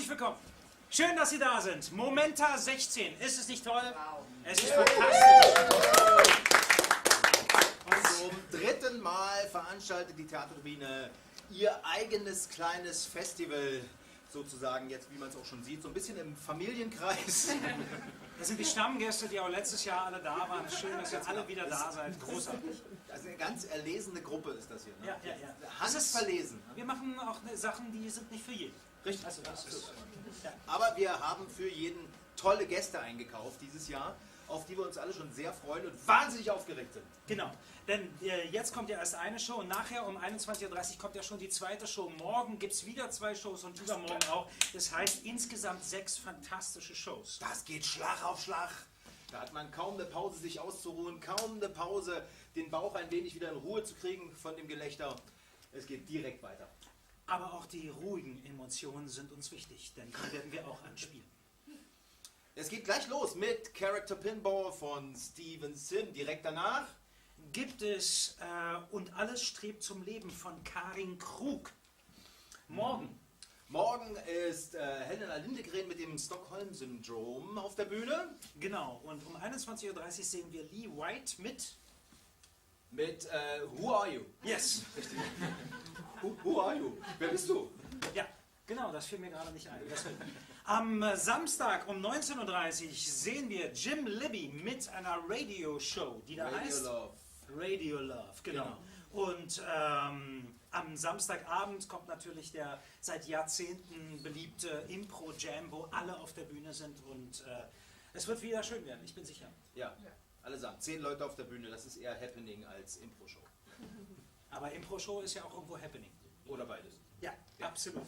Herzlich willkommen. Schön, dass Sie da sind. Momenta 16. Ist es nicht toll? Wow. Es ist fantastisch. Und zum dritten Mal veranstaltet die TheaterTurbine ihr eigenes kleines Festival, sozusagen jetzt, wie man es auch schon sieht, so ein bisschen im Familienkreis. Das sind die Stammgäste, die auch letztes Jahr alle da waren. Schön, dass ihr alle wieder da seid. Großartig. Also eine ganz erlesene Gruppe ist das hier. Ne? Ja. Handverlesen. Wir machen auch Sachen, die sind nicht für jeden. Richtig. Also das ist, ja. Aber wir haben für jeden tolle Gäste eingekauft dieses Jahr, auf die wir uns alle schon sehr freuen und wahnsinnig aufgeregt sind. Genau, denn jetzt kommt ja erst eine Show und nachher um 21:30 Uhr kommt ja schon die zweite Show. Morgen gibt es wieder 2 Shows und übermorgen auch. Das heißt insgesamt 6 fantastische Shows. Das geht Schlag auf Schlag. Da hat man kaum eine Pause, sich auszuruhen, kaum eine Pause, den Bauch ein wenig wieder in Ruhe zu kriegen von dem Gelächter. Es geht direkt weiter. Aber auch die ruhigen Emotionen sind uns wichtig, denn die werden wir auch anspielen. Es geht gleich los mit Character Pinball von Steven Sim. Direkt danach gibt es Und alles strebt zum Leben von Karin Krug. Morgen ist Helena Lindegren mit dem Stockholm-Syndrom auf der Bühne. Genau, und um 21:30 Uhr sehen wir Lee White mit Who Are You? Yes. Who are you? Wer bist du? Ja, genau, das fiel mir gerade nicht ein. Am Samstag um 19:30 Uhr sehen wir Jim Libby mit einer Radio-Show, die da heißt Radio Love, genau. Und am Samstagabend kommt natürlich der seit Jahrzehnten beliebte Impro-Jam, wo alle auf der Bühne sind und es wird wieder schön werden, ich bin sicher. Ja, allesamt. 10 Leute auf der Bühne, das ist eher Happening als Impro-Show. Aber Impro-Show ist ja auch irgendwo Happening. Oder beides. Ja, absolut.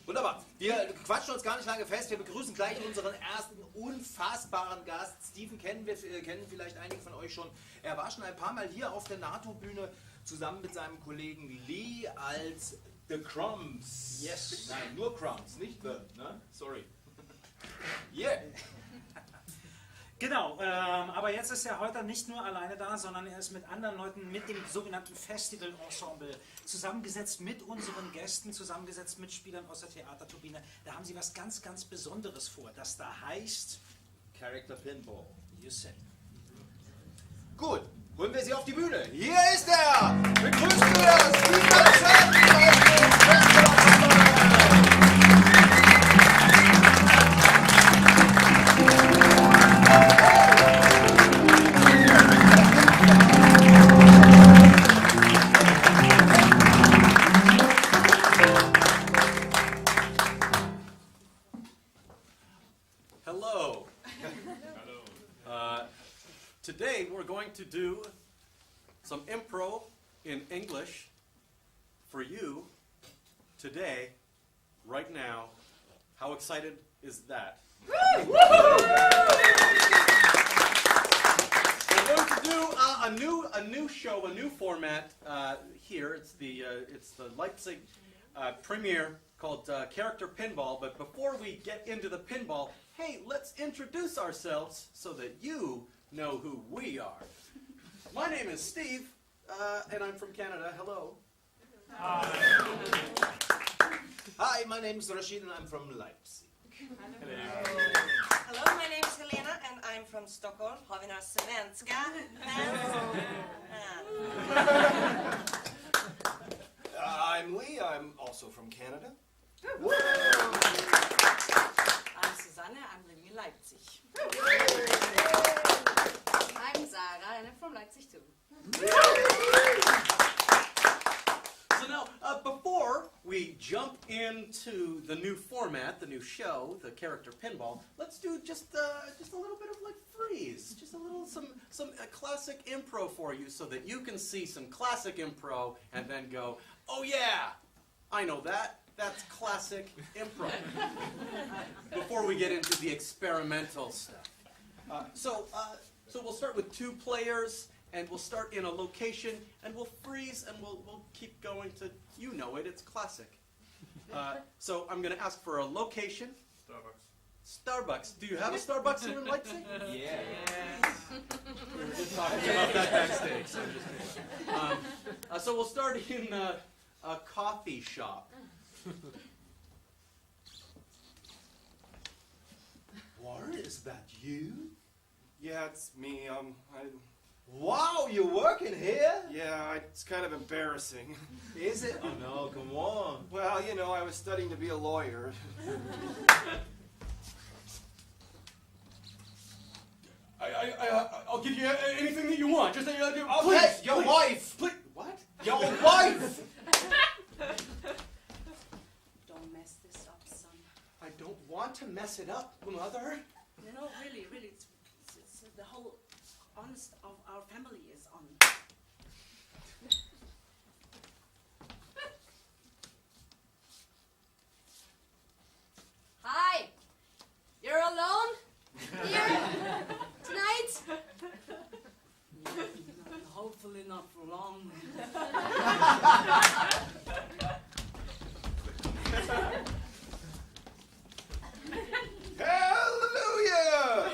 Wunderbar. Wir quatschen uns gar nicht lange fest. Wir begrüßen gleich unseren ersten unfassbaren Gast. Steven kennen vielleicht einige von euch schon. Er war schon ein paar Mal hier auf der NATO-Bühne zusammen mit seinem Kollegen Lee als The Crumbs. Yes. Nein, nur Crumbs, nicht The, ne? Sorry. Yeah. Genau, aber jetzt ist er heute nicht nur alleine da, sondern er ist mit anderen Leuten, mit dem sogenannten Festival-Ensemble zusammengesetzt, mit unseren Gästen, zusammengesetzt mit Spielern aus der TheaterTurbine. Da haben sie was ganz, ganz Besonderes vor, das da heißt Character Pinball. You say. Gut, holen wir sie auf die Bühne. Hier ist er! Begrüßen wir Steven Sim! Today we're going to do some impro in English for you today, right now. How excited is that? We're going to do a new show, a new format here. It's the Leipzig premiere called Character Pinball. But before we get into the pinball, hey, let's introduce ourselves so that you know who we are. My name is Steve, and I'm from Canada. Hello. Hi, my name is Raschid, and I'm from Leipzig. Hello, my name is Helena, and I'm from Stockholm. Har vi några svenska I'm Lee. I'm also from Canada. I'm Susanne. I'm living in Leipzig. I'm Sarah, and I'm from Leipzig too. So now, before we jump into the new format, the new show, the Character Pinball, let's do just a little bit of like freeze, just a little some classic impro for you, so that you can see some classic impro and then go, oh yeah, I know that. That's classic impro. Before we get into the experimental stuff. So we'll start with 2 players, and we'll start in a location, and we'll freeze, and we'll keep going to, you know it, it's classic. So I'm going to ask for a location. Starbucks. Do you have a Starbucks here in Leipzig? Yeah. We were just talking about that backstage. So we'll start in a coffee shop. Bart, is that you? Yeah, it's me. Wow, you're working here? Yeah, it's kind of embarrassing. Is it? Oh no, come on. Well, you know, I was studying to be a lawyer. I'll give you anything that you want. Just Okay, please, your please. wife. Please. What? Your wife. Don't mess this up, son. I don't want to mess it up, Mother. No, really, it's the whole honest of our family is on. Hi, you're alone here tonight? Hopefully not for long. Hallelujah!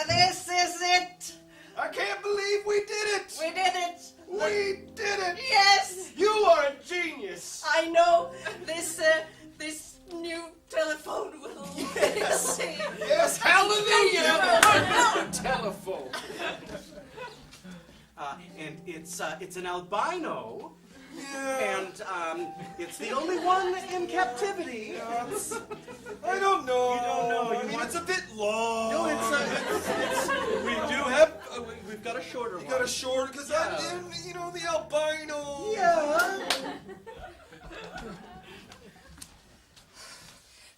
This is it. I can't believe we did it! We did it. We did it! Yes, You are a genius! I know. This new telephone will see. Yes, hallelujah! Telephone. And it's an albino, Yeah. and it's the only one in captivity. I don't know. You don't know. I mean, it's a bit long. No, we do have. We've got a shorter one. You got a short, because you know, the albino. Yeah.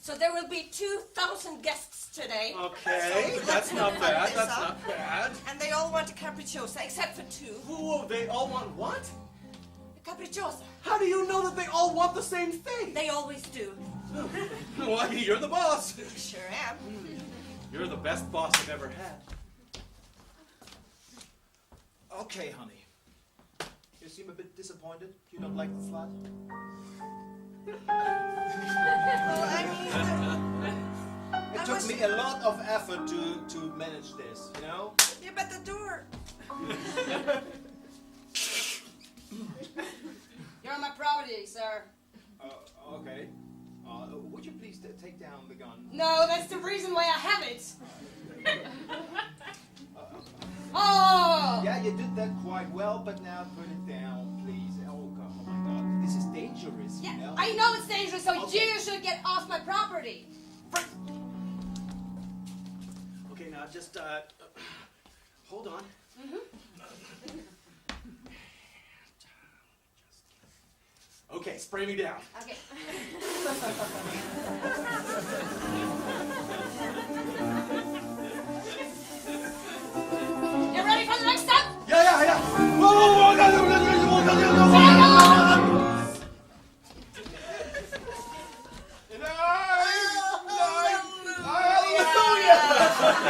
So there will be 2,000 guests today. Okay, So that's let's not pump bad. this That's up. not bad. And they all want a capricciosa, except for 2. Whoa, they all want what? A capricciosa. How do you know that they all want the same thing? They always do. Well, you're the boss. Sure am. You're the best boss I've ever had. Okay, honey. You seem a bit disappointed. You don't like the flat? Well, I mean, It took me a lot of effort to manage this, you know? yeah, but the door. You're on my property, sir. Okay. Would you please take down the gun? No, that's the reason why I have it. Oh! Yeah, you did that quite well, but now put it down, please. Oh, God. Oh, my God. This is dangerous, Yeah, you know? I know it's dangerous, so Okay. you should get off my property. Okay, now just hold on. Okay, spray me down. Okay. You ready for the next step? Yeah.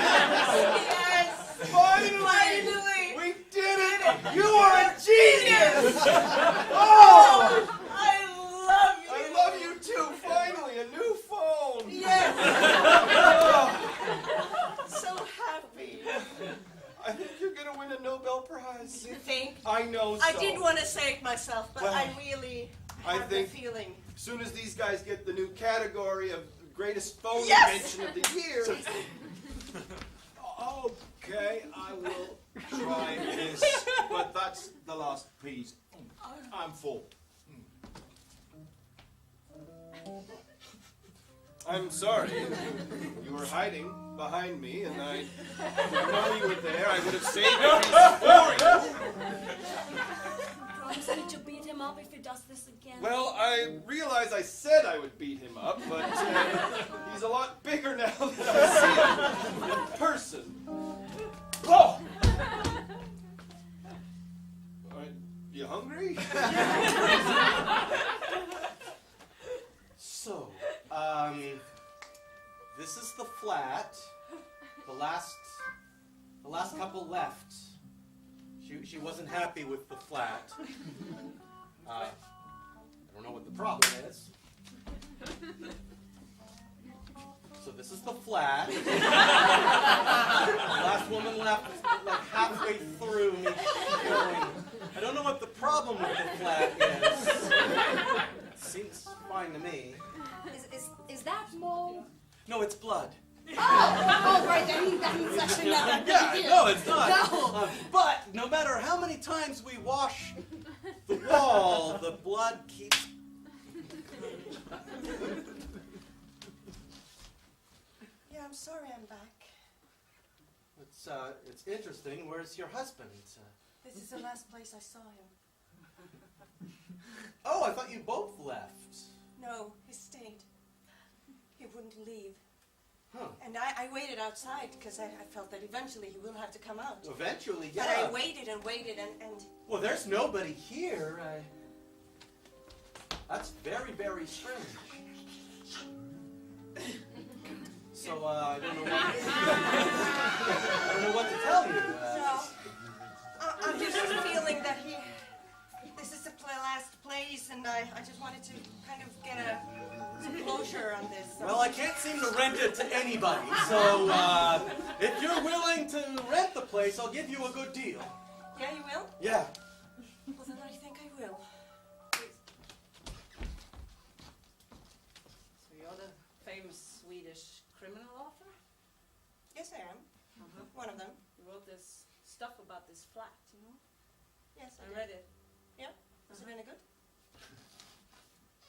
Yes. Finally! Finally. We did it! You are a genius! Oh, I love you. I love you too! Finally, a new phone! Yes. So happy. I think you're gonna win a Nobel Prize. You think? I know so. I did want to say it myself, but Well, I really I have think- the feeling. As soon as these guys get the new category of greatest phone Yes! invention of the year. Okay, I will try this. But that's the last piece. I'm full. I'm sorry. You were hiding behind me, and I didn't know you were there. I would have saved it for you. Promise me to beat him up if he does this again. Well, I realize I said I would beat him up, but he's a lot bigger now than I see him in person. Oh! Are you hungry? So, this is the flat. The last couple left. She wasn't happy with the flat. I don't know what the problem is. So this is the flat. The last woman left like halfway through me going, I don't know what the problem with the flat is. Seems fine to me. Is that mold? No, it's blood. Oh, right, that's actually not that big a deal. No, it's not. No. But no matter how many times we wash the wall, the blood keeps. Yeah, I'm sorry I'm back. It's interesting. Where's your husband? This is the last place I saw him. Oh, I thought you both left. No, he stayed. He wouldn't leave. Huh. And I waited outside because I felt that eventually he will have to come out. Eventually, But yeah. I waited and waited and Well, there's nobody here. That's very, very strange. So, I don't know what, I don't know what to tell you. so I'm just feeling that this is the last place, and I just wanted to kind of get some closure on this. So. Well, I can't seem to rent it to anybody, so if you're willing to rent the place, I'll give you a good deal. Yeah, you will? Yeah. Well, then I think I will. So you're the famous Swedish criminal author? Yes, I am. One of them. You wrote this stuff about this flat, you know? Yes, I read it. Yeah? Is it any good?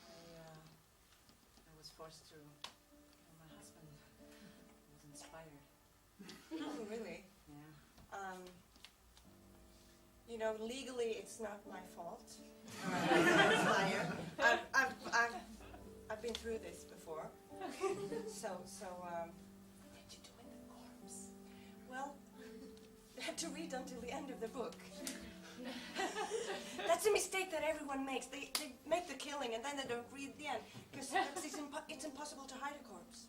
I was forced to. My husband was inspired. Oh, really? Yeah. You know, legally, it's not my fault. I'm an inspired. I've been through this before. So, what did you do with the corpse? Well, I had to read until the end of the book. That's a mistake that everyone makes. They make the killing and then they don't read the end because it's impossible to hide a corpse.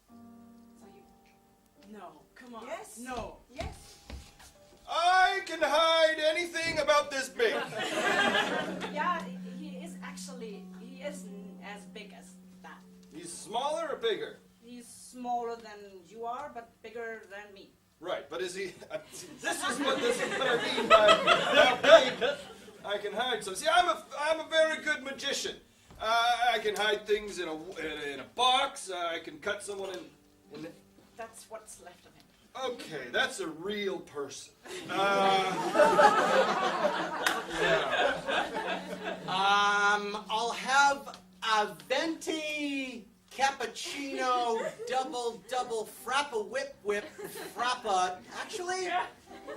So you. No, come on. Yes. No. Yes. I can hide anything about this big. Yeah, he isn't as big as that. He's smaller or bigger? He's smaller than you are, but bigger than me. Right, but is he... this is what I mean by how big I can hide some. See, I'm a very good magician. I can hide things in a box. I can cut someone in the... That's what's left of him. Okay, that's a real person. I'll have a venti cappuccino double frappa whip frappa. Actually,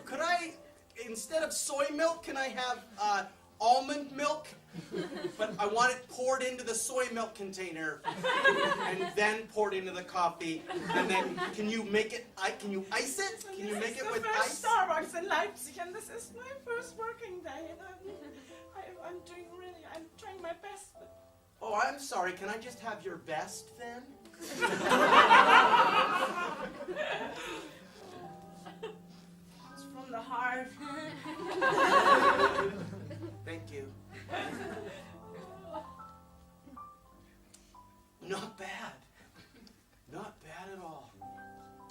could I, instead of soy milk, can I have almond milk? But I want it poured into the soy milk container and then poured into the coffee. And then can you make it? Can you ice it? Can you make it with ice? Starbucks in Leipzig, and this is my first working day. And I'm trying my best. But Oh, I'm sorry. Can I just have your best then? it's from the heart. Thank you. Not bad. Not bad at all.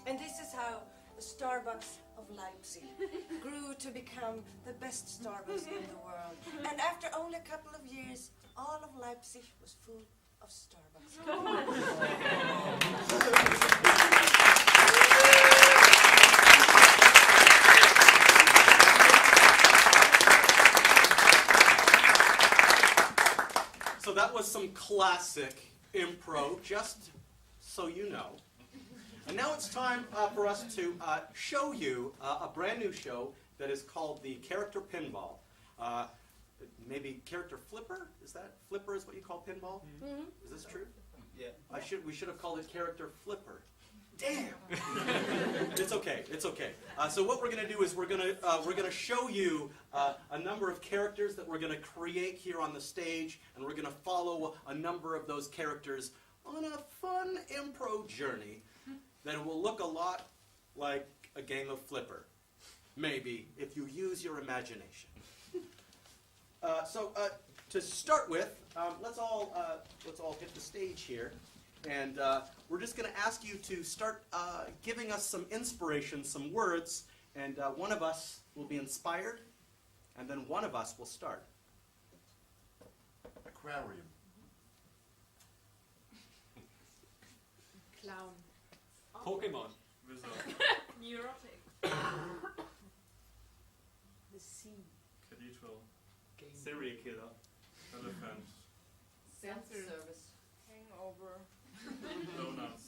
And this is how the Starbucks of Leipzig grew to become the best Starbucks in the world. And after only a couple of years, all of Leipzig was full of Starbucks. So that was some classic impro, just so you know. And now it's time for us to show you a brand new show that is called the Character Pinball. Maybe Character Flipper? Is that Flipper is what you call pinball? Mm-hmm. Is this true? Yeah. We should have called it Character Flipper. Damn. It's okay. It's okay. So what we're going to do is we're going to show you a number of characters that we're going to create here on the stage, and we're going to follow a number of those characters on a fun impro journey that will look a lot like a game of Flipper. Maybe if you use your imagination. So to start with, let's all hit the stage here. And we're just going to ask you to start giving us some inspiration, some words, and one of us will be inspired, and then one of us will start. Aquarium. Clown. Pokemon. Neurotic. The sea. Cathedral. Serial killer. Elephant. Self-service. Hangover. Donuts.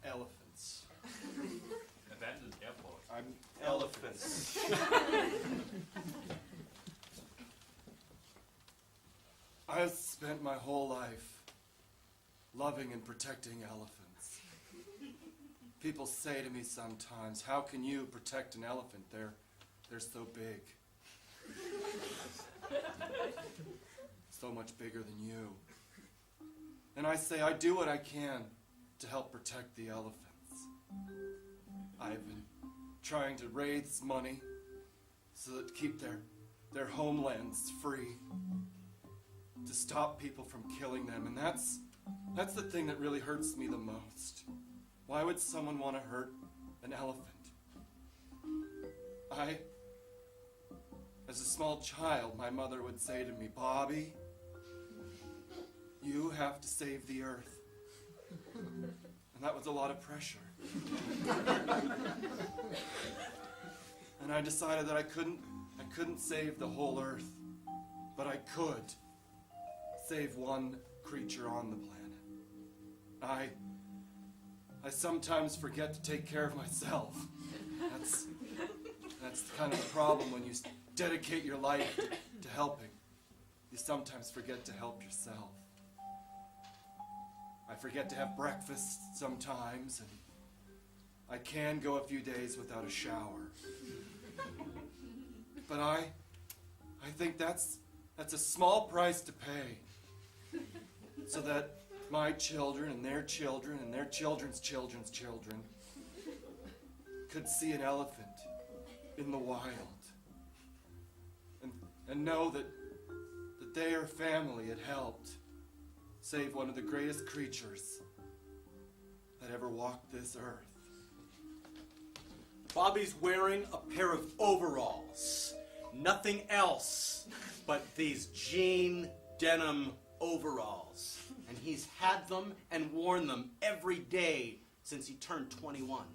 Elephants. Abandoned airport. I'm elephants. I've spent my whole life loving and protecting elephants. People say to me sometimes, how can you protect an elephant? They're so big. So much bigger than you. And I say, I do what I can to help protect the elephants. I've been trying to raise money so that to keep their homelands free, to stop people from killing them, and that's the thing that really hurts me the most. Why would someone want to hurt an elephant? As a small child, my mother would say to me, Bobby, you have to save the earth. And that was a lot of pressure. And I decided that I couldn't save the whole earth, but I could save one creature on the planet. I sometimes forget to take care of myself. That's kind of the problem when you dedicate your life to helping. You sometimes forget to help yourself. I forget to have breakfast sometimes, and I can go a few days without a shower. But I think that's a small price to pay, so that my children and their children and their children's children's children could see an elephant in the wild and know that their family had helped save one of the greatest creatures that ever walked this earth. Bobby's wearing a pair of overalls. Nothing else but these jean denim overalls. And he's had them and worn them every day since he turned 21.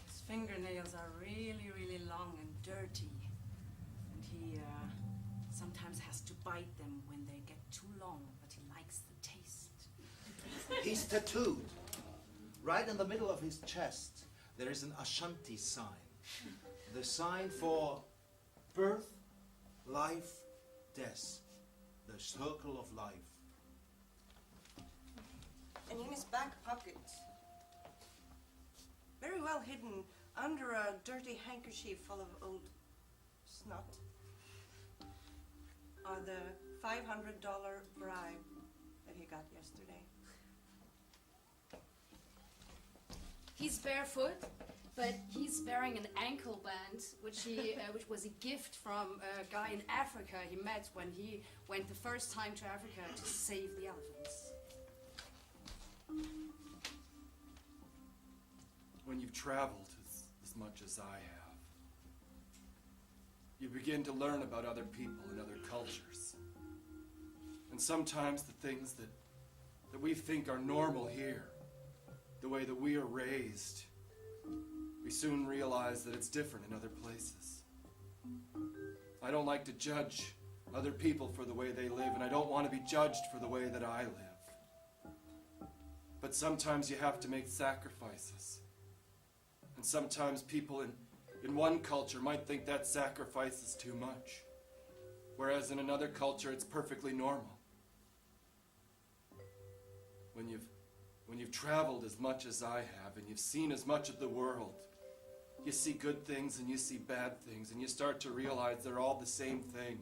His fingernails are really, really long and dirty. And he sometimes has to bite them when they get too long, but he likes the taste. He's tattooed. Right in the middle of his chest, there is an Ashanti sign. The sign for birth, life, death. The circle of life. And in his back pocket, very well hidden under a dirty handkerchief full of old snot, are the $500 bribe that he got yesterday. He's barefoot, but he's wearing an ankle band, which was a gift from a guy in Africa he met when he went the first time to Africa to save the elephants. When you've traveled as much as I have, you begin to learn about other people and other cultures. And sometimes the things that we think are normal here, the way that we are raised, we soon realize that it's different in other places. I don't like to judge other people for the way they live, and I don't want to be judged for the way that I live. But sometimes you have to make sacrifices. And sometimes people in one culture might think that sacrifice is too much, whereas in another culture it's perfectly normal. When you've traveled as much as I have, and you've seen as much of the world, you see good things and you see bad things, and you start to realize they're all the same thing.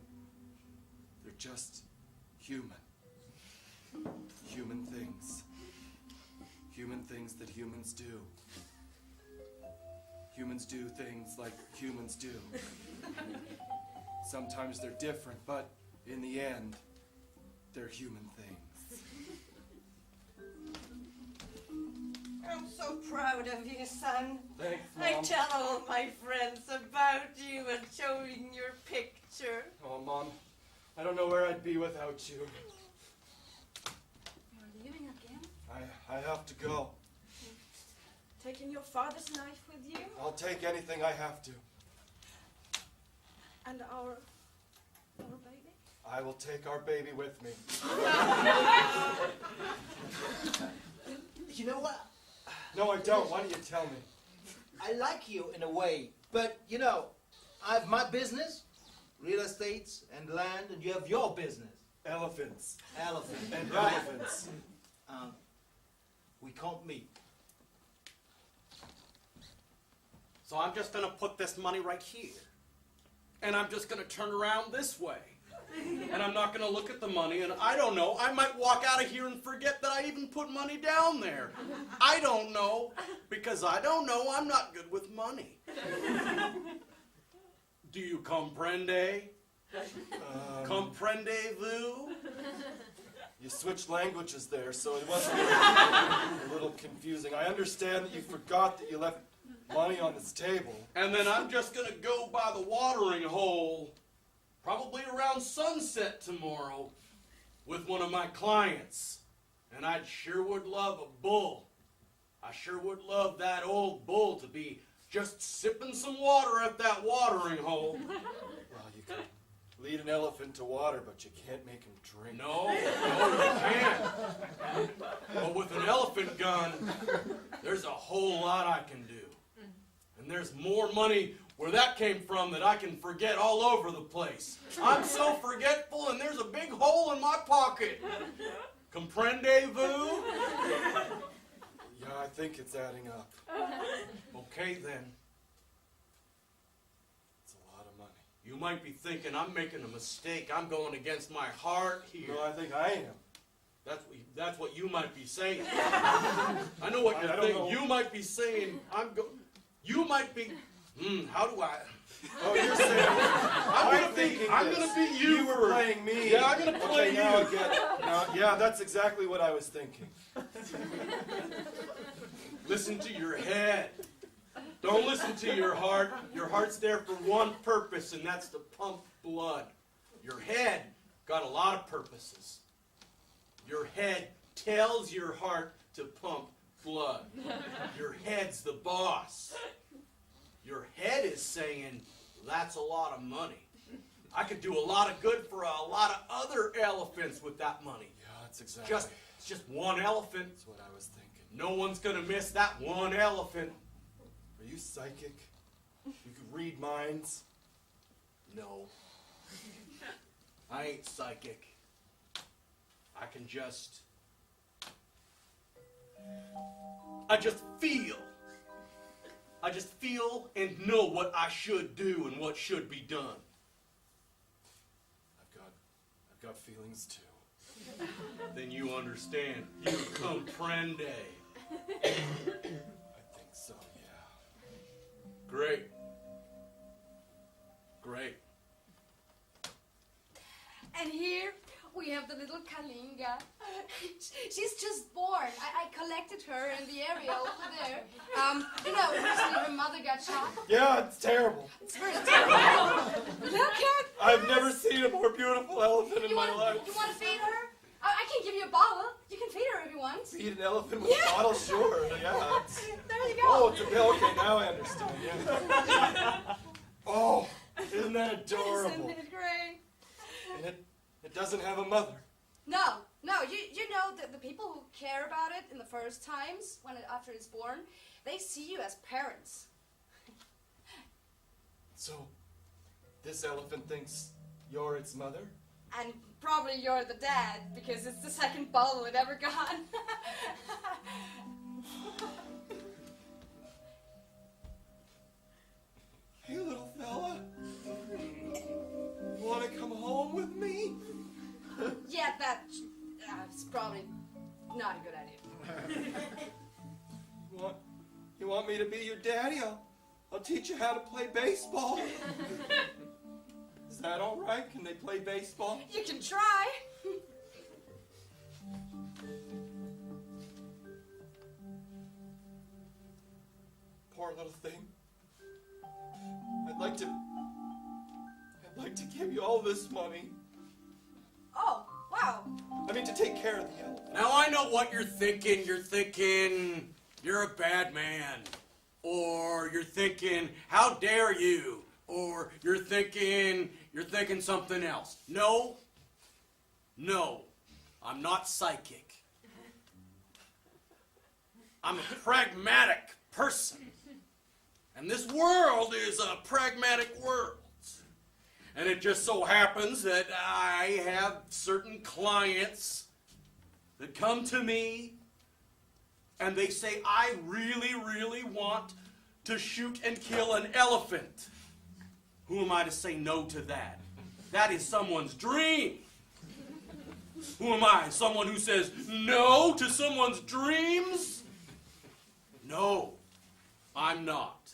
They're just human. Human things. Human things that humans do. Humans do things like humans do. Sometimes they're different, but in the end, they're human things. I'm so proud of you, son. Thanks, I Mom. tell all my friends about you and showing your picture. Oh, Mom, I don't know where I'd be without you. You're leaving I have to go. Taking your father's knife with you? I'll take anything I have to. And our baby? I will take our baby with me. You know what? No, I don't. Why don't you tell me? I like you in a way, but you know, I have my business, real estates and land, and you have your business. Elephants. Elephant. And Right. elephants. We can't meet. So I'm just going to put this money right here. And I'm just going to turn around this way. And I'm not going to look at the money, and I don't know. I might walk out of here and forget that I even put money down there. I don't know. Because I don't know. I'm not good with money. Do you comprende? Comprendez-vous? You switched languages there, so it was a little confusing. I understand that you forgot that you left money on this table. And then I'm just going to go by the watering hole, probably around sunset tomorrow, with one of my clients. And I sure would love a bull. I sure would love that old bull to be just sipping some water at that watering hole. Well, you can lead an elephant to water, but you can't make him drink. No, you can't. But with an elephant gun, there's a whole lot I can do. And there's more money where that came from that I can forget all over the place. I'm so forgetful, and there's a big hole in my pocket. Comprendez-vous? Yeah, I think it's adding up. Okay, then. It's a lot of money. You might be thinking I'm making a mistake. I'm going against my heart here. No, I think I am. That's what you might be saying. I know what you're thinking. You might be saying, you might be, how do I? Oh, you're saying, I'm going to be you. You were playing me. Yeah, I'm going to play you. Now I get it. Yeah, that's exactly what I was thinking. Listen to your head. Don't listen to your heart. Your heart's there for one purpose, and that's to pump blood. Your head got a lot of purposes. Your head tells your heart to pump blood. Your head's the boss. Your head is saying, that's a lot of money. I could do a lot of good for a lot of other elephants with that money. Yeah, that's exactly. It's just one elephant. That's what I was thinking. No one's going to miss that one elephant. Are you psychic? You could read minds? No. I ain't psychic. I can just... I just feel and know what I should do and what should be done. I've got feelings too. Then you understand. You comprende. I think so, yeah. Great. Great. And here we have the little Kalinga. She's just born. I collected her in the area over there. Recently her mother got shot. Yeah, it's terrible. It's very terrible. Look at I've never seen a more beautiful elephant in my life. You want to feed her? I can give you a bottle. You can feed her if you want. Feed an elephant with a bottle? Sure, yeah. There you go. Oh, it's a pill. Okay, now I understand. Yeah. Oh, isn't that adorable? Isn't it great? And it doesn't have a mother. No. You know that the people who care about it in the first times, after it's born, they see you as parents. So, this elephant thinks you're its mother? And probably you're the dad, because it's the second bottle it ever got. Hey, little fella. Want to come home with me? Yeah, that's probably not a good idea. You want me to be your daddy? I'll teach you how to play baseball. Is that all right? Can they play baseball? You can try. Poor little thing. I'd like to give you all this money. Oh, wow. I to take care of the elephant. Now I know what you're thinking. You're thinking you're a bad man. Or you're thinking, how dare you? Or you're thinking something else. No, I'm not psychic. I'm a pragmatic person. And this world is a pragmatic world. And it just so happens that I have certain clients that come to me and they say, I really, really want to shoot and kill an elephant. Who am I to say no to that? That is someone's dream. Who am I? Someone who says no to someone's dreams? No, I'm not.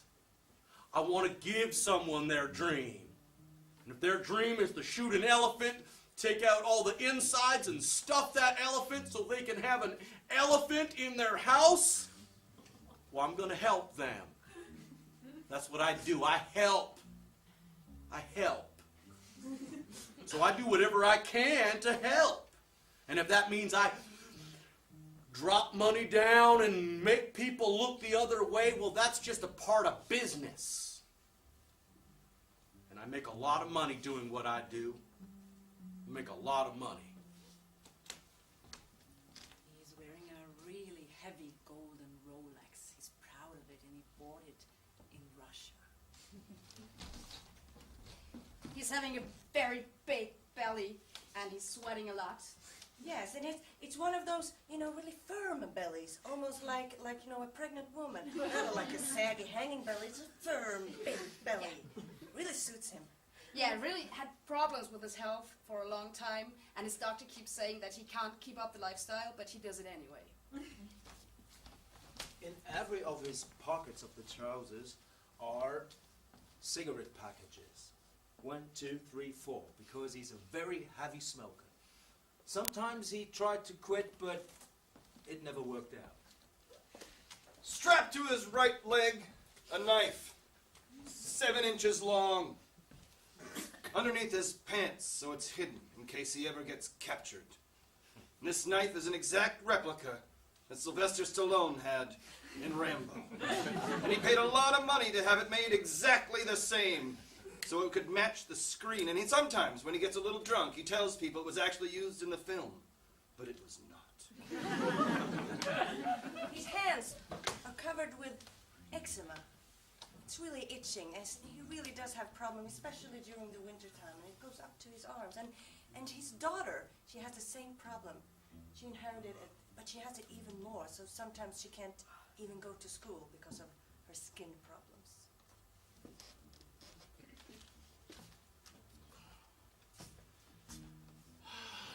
I want to give someone their dream. And if their dream is to shoot an elephant, take out all the insides and stuff that elephant so they can have an elephant in their house, well, I'm going to help them. That's what I do. I help. So I do whatever I can to help. And if that means I drop money down and make people look the other way, well, that's just a part of business. And I make a lot of money doing what I do. I make a lot of money. He's wearing a really heavy golden Rolex. He's proud of it and he bought it in Russia. He's having a very big belly and he's sweating a lot. Yes, and it's one of those, really firm bellies, almost like a pregnant woman. Not like a saggy hanging belly, it's a firm, big belly. Really suits him. Yeah, really had problems with his health for a long time, and his doctor keeps saying that he can't keep up the lifestyle, but he does it anyway. In every of his pockets of the trousers are cigarette packages. 1, 2, 3, 4, because he's a very heavy smoker. Sometimes he tried to quit, but it never worked out. Strapped to his right leg, a knife, 7 inches long. Underneath his pants, so it's hidden in case he ever gets captured. And this knife is an exact replica that Sylvester Stallone had in Rambo. And he paid a lot of money to have it made exactly the same, so it could match the screen. And sometimes, when he gets a little drunk, he tells people it was actually used in the film, but it was not. His hands are covered with eczema. It's really itching, and he really does have problems, especially during the winter time, and it goes up to his arms. And his daughter, she has the same problem. She inherited it, but she has it even more, so sometimes she can't even go to school because of her skin problems.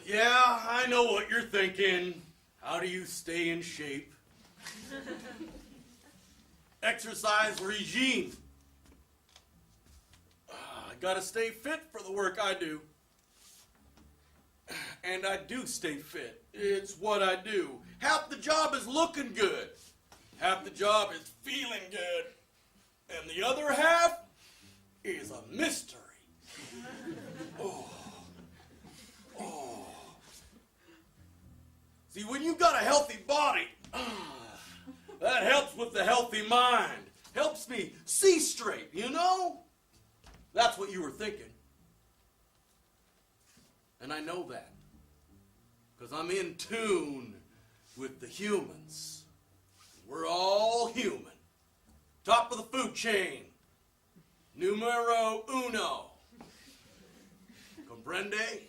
Yeah, I know what you're thinking. How do you stay in shape? Exercise regime. I gotta stay fit for the work I do. And I do stay fit. It's what I do. Half the job is looking good. Half the job is feeling good. And the other half is a mystery. Oh. See, when you've got a healthy body, that helps with the healthy mind. Helps me see straight, That's what you were thinking. And I know that. Because I'm in tune with the humans. We're all human. Top of the food chain. Numero uno. Comprende?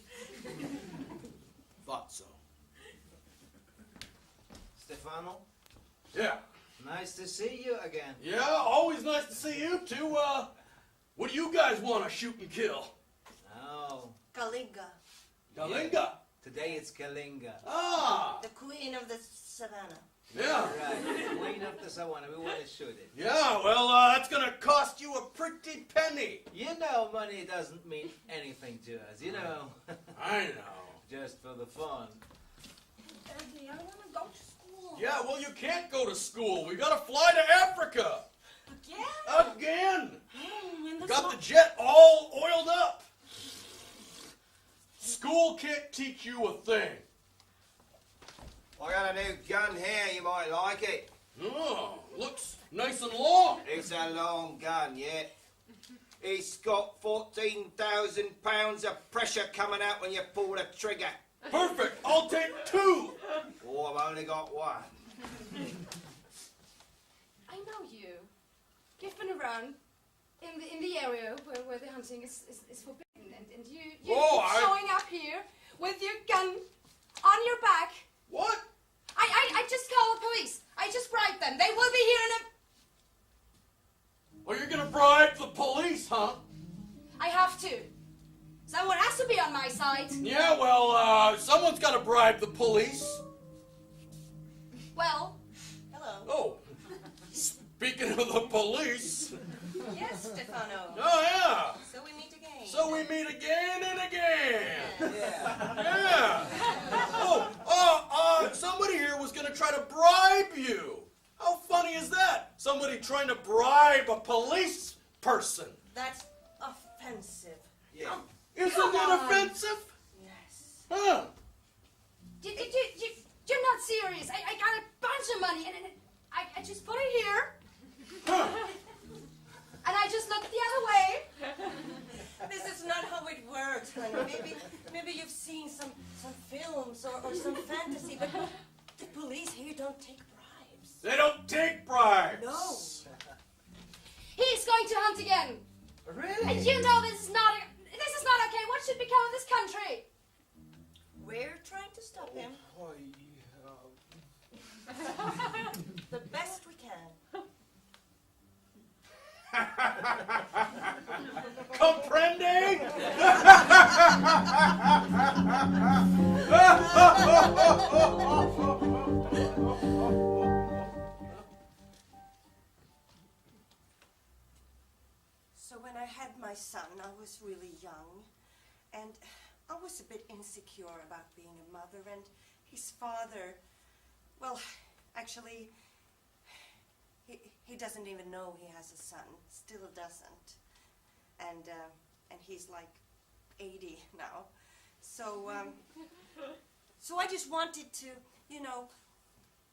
Thought so. Stefano? Yeah. Nice to see you again. Yeah, always nice to see you too. What do you guys want to shoot and kill? Oh. Kalinga, Galinga. Today it's Kalinga. Ah. the queen of the savannah. Yeah. Right. Queen of the Savannah. We want to shoot it. Yeah, well, that's going to cost you a pretty penny. Money doesn't mean anything to us, I know. Just for the fun. Daddy, I want to go to school. Yeah, well, you can't go to school. We got to fly to Africa. Again. And Got the jet all oiled up. School can't teach you a thing. I got a new gun here, you might like it. Oh, looks nice and long. It's a long gun, yeah. It's got 14,000 pounds of pressure coming out when you pull the trigger. Perfect. I'll take 2. Oh, I've only got 1. I know you. You've been around in the area where the hunting is forbidden, and you keep showing up here with your gun on your back. What? I just called the police. I just bribed them. They will be here in a... Well, you're gonna bribe the police, huh? I have to. Someone has to be on my side. Yeah, well, someone's gotta bribe the police. Well... Hello. Oh, speaking of the police. Yes, Stefano. Oh, yeah. So we meet again. So we meet again and again. Yeah. Yeah. Oh, somebody here was gonna try to bribe you. How funny is that? Somebody trying to bribe a police person. That's offensive. Yeah. Isn't Come it on. offensive? Yes. Huh? You're not serious. I got a bunch of money, and I just put it here. Huh? And I just looked the other way. This is not how it works, honey. Maybe you've seen some films or some fantasy, but the police here don't take bribes. They don't take bribes. No. He's going to hunt again. Really? And you know this is not okay. What should become of this country? We're trying to stop him Oh, the best we can. Comprende? So when I had my son, I was really young, and I was a bit insecure about being a mother, and his father, well, actually, he doesn't even know he has a son, still doesn't, and he's like 80 now, so I just wanted to,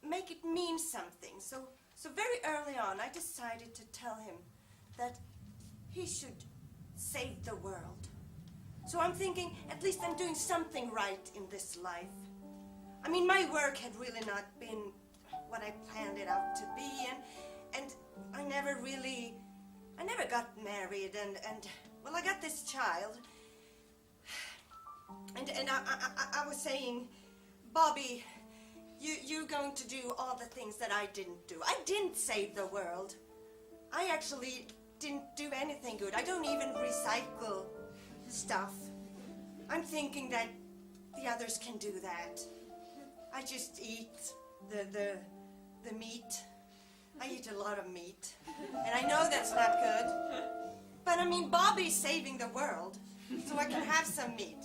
make it mean something, so very early on, I decided to tell him that he should save the world. So I'm thinking, at least I'm doing something right in this life. I mean, my work had really not been what I planned it out to be, and I never got married, and well, I got this child, and I was saying, Bobby, you're going to do all the things that I didn't do. I didn't save the world. I actually didn't do anything good. I don't even recycle stuff. I'm thinking that the others can do that. I just eat the meat. I eat a lot of meat. And I know that's not good. But I mean, Bobby's saving the world, so I can have some meat.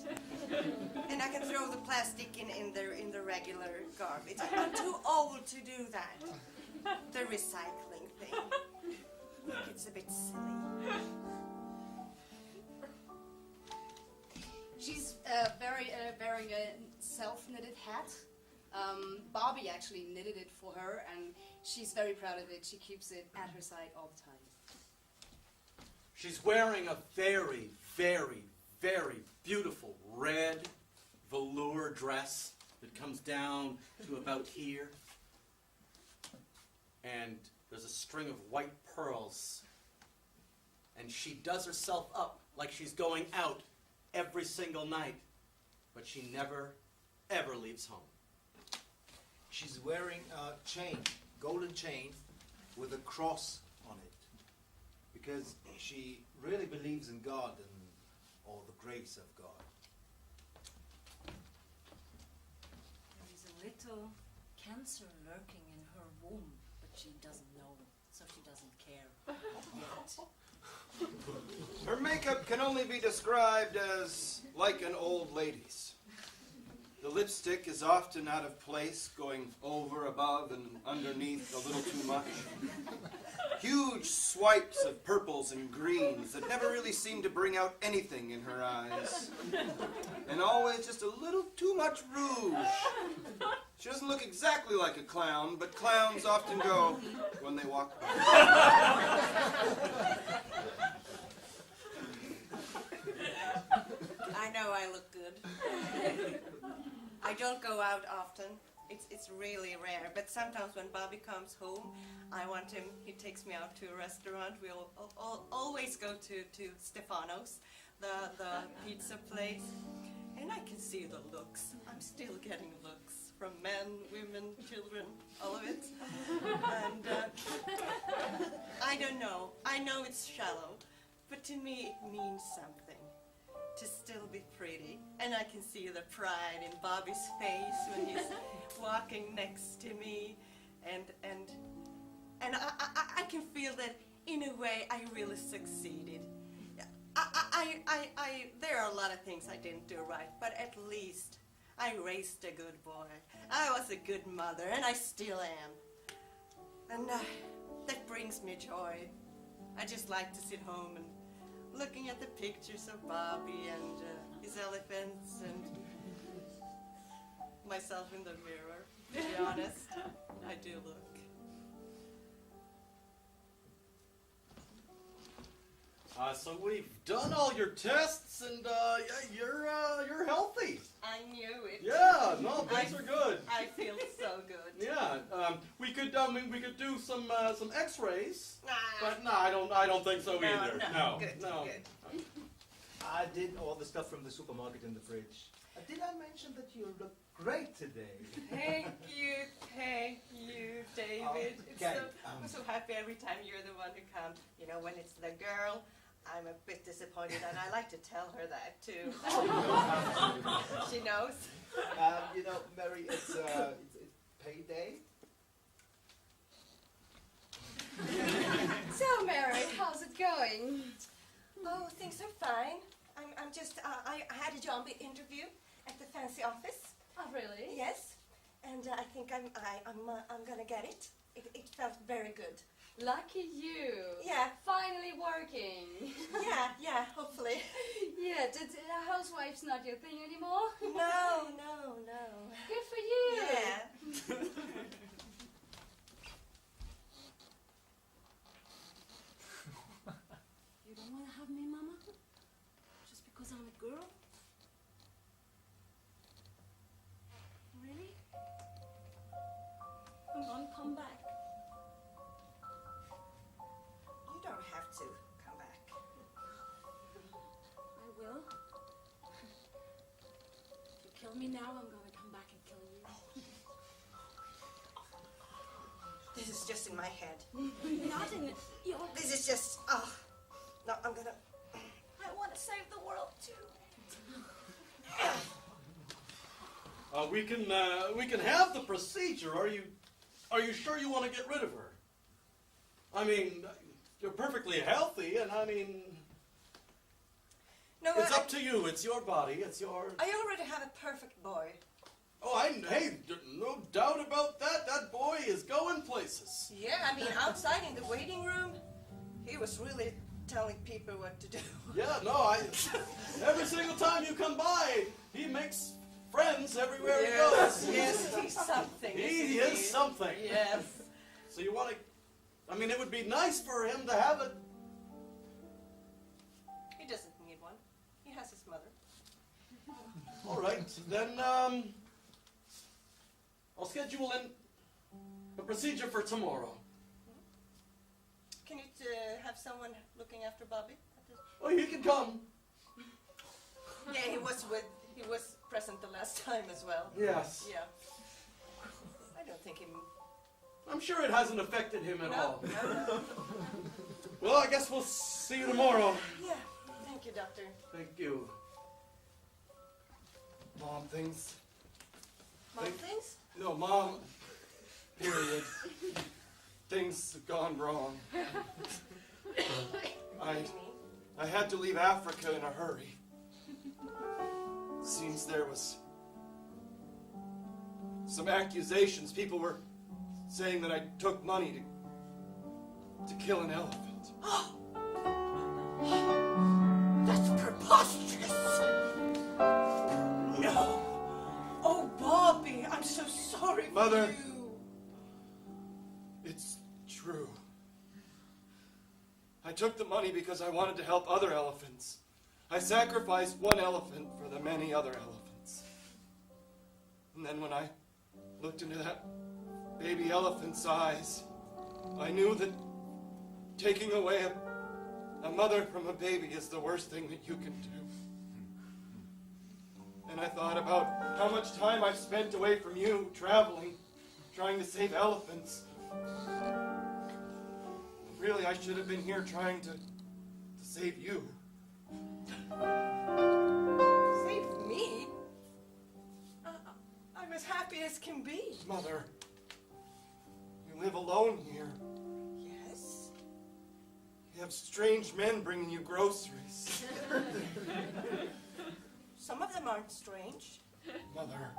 And I can throw the plastic in the regular garbage. I'm too old to do that. The recycling thing. I think it's a bit silly. She's wearing a self-knitted hat. Bobby actually knitted it for her, and she's very proud of it. She keeps it at her side all the time. She's wearing a very, very, very beautiful red velour dress that comes down to about here. And there's a string of white pearls. And she does herself up like she's going out every single night. But she never, ever leaves home. She's wearing a chain, golden chain, with a cross on it. Because she really believes in God and all the grace of God. There is a little cancer lurking in her womb, but she doesn't know, so she doesn't care yet. Her makeup can only be described as like an old lady's. The lipstick is often out of place, going over, above, and underneath a little too much. Huge swipes of purples and greens that never really seem to bring out anything in her eyes. And always just a little too much rouge. She doesn't look exactly like a clown, but clowns often go when they walk by. I know I look good. I don't go out often. It's really rare. But sometimes when Bobby comes home, I want him. He takes me out to a restaurant. We'll always go to Stefano's, the pizza place, and I can see the looks. I'm still getting looks from men, women, children, all of it. And I don't know. I know it's shallow, but to me it means something. To still be pretty, and I can see the pride in Bobby's face when he's walking next to me, and I can feel that in a way I really succeeded. There are a lot of things I didn't do right, but at least I raised a good boy. I was a good mother, and I still am, and that brings me joy. I just like to sit home and looking at the pictures of Bobby and his elephants and myself in the mirror. To be honest, I do look. So we've done all your tests, and yeah, you're healthy. I knew it. Yeah, no, things are good. I feel so good. Yeah, we could do some X-rays, but no, I don't think so either. No, good, no. Good. I did all the stuff from the supermarket in the fridge. Did I mention that you look great today? Thank you, David. Okay, I'm so happy every time you're the one who comes. You know, when it's the girl, I'm a bit disappointed, and I like to tell her that too. She knows. You know, Mary, it's payday. So, Mary, how's it going? Oh, things are fine. I'm just. I had a job interview at the fancy office. Oh, really? Yes, and I think I'm gonna get it. It felt very good. Lucky you. Yeah. Finally working. Yeah, hopefully. Yeah, did housewives not your thing anymore? No. Good for you. Yeah. You don't want to have me, Mama? Just because I'm a girl? Really? I'm gonna come back. You don't have to come back. I will. If you kill me now, I'm gonna come back and kill you. This is just in my head. Nothing. This is just. No, I'm gonna. I want to save the world too. We can have the procedure. Are you sure you want to get rid of her? I mean, you're perfectly healthy, and I mean, No, it's up to you. It's your body. It's your. I already have a perfect boy. Oh, hey, no doubt about that. That boy is going places. Yeah, I mean, outside in the waiting room, he was really telling people what to do. Yeah, no, every single time you come by, he makes friends everywhere he goes. Yes, he's something. He is something. Yes. So you want to, I mean, it would be nice for him to have it. He doesn't need one. He has his mother. All right, then, I'll schedule in a procedure for tomorrow. Can you have someone looking after Bobby? Oh, he can come. Yeah, he was present the last time as well. Yes. Yeah. I don't think he. I'm sure it hasn't affected him at all. No. Well, I guess we'll see you tomorrow. Yeah. Thank you, Doctor. Thank you. Mom, things. Things? No, Mom. Period. Things have gone wrong. I had to leave Africa in a hurry. Seems there was some accusations. People were saying that I took money to kill an elephant. That's preposterous. No. Oh, Bobby, I'm so sorry. Mother. you. It's true. I took the money because I wanted to help other elephants. I sacrificed one elephant for the many other elephants. And then when I looked into that baby elephant's eyes, I knew that taking away a mother from a baby is the worst thing that you can do. And I thought about how much time I've spent away from you, traveling, trying to save elephants. Really, I should have been here trying to save you. Save me? I'm as happy as can be. Mother, you live alone here. Yes? You have strange men bringing you groceries. Some of them aren't strange. Mother,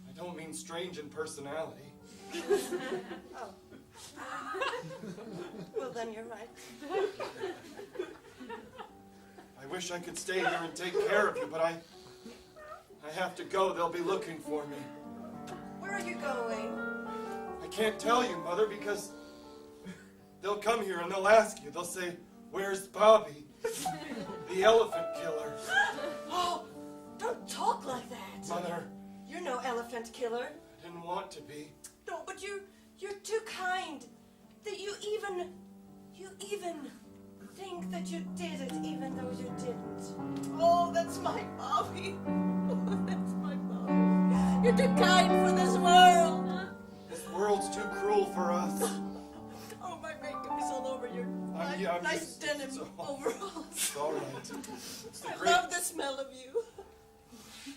I don't mean strange in personality. Oh. Well, then you're right. I wish I could stay here and take care of you, but I have to go. They'll be looking for me. Where are you going? I can't tell you, Mother, because they'll come here and they'll ask you. They'll say, "Where's Bobby, the elephant killer?" Oh, don't talk like that. Mother, You're no elephant killer. I didn't want to be. No, but you're too kind. That you even think that you did it, even though you didn't. Oh, that's my Bobby. Oh, that's my Bobby. You're too kind for this world. This world's too cruel for us. Oh, my makeup is all over your nice denim overalls. It's all right. It's the I great... love the smell of you.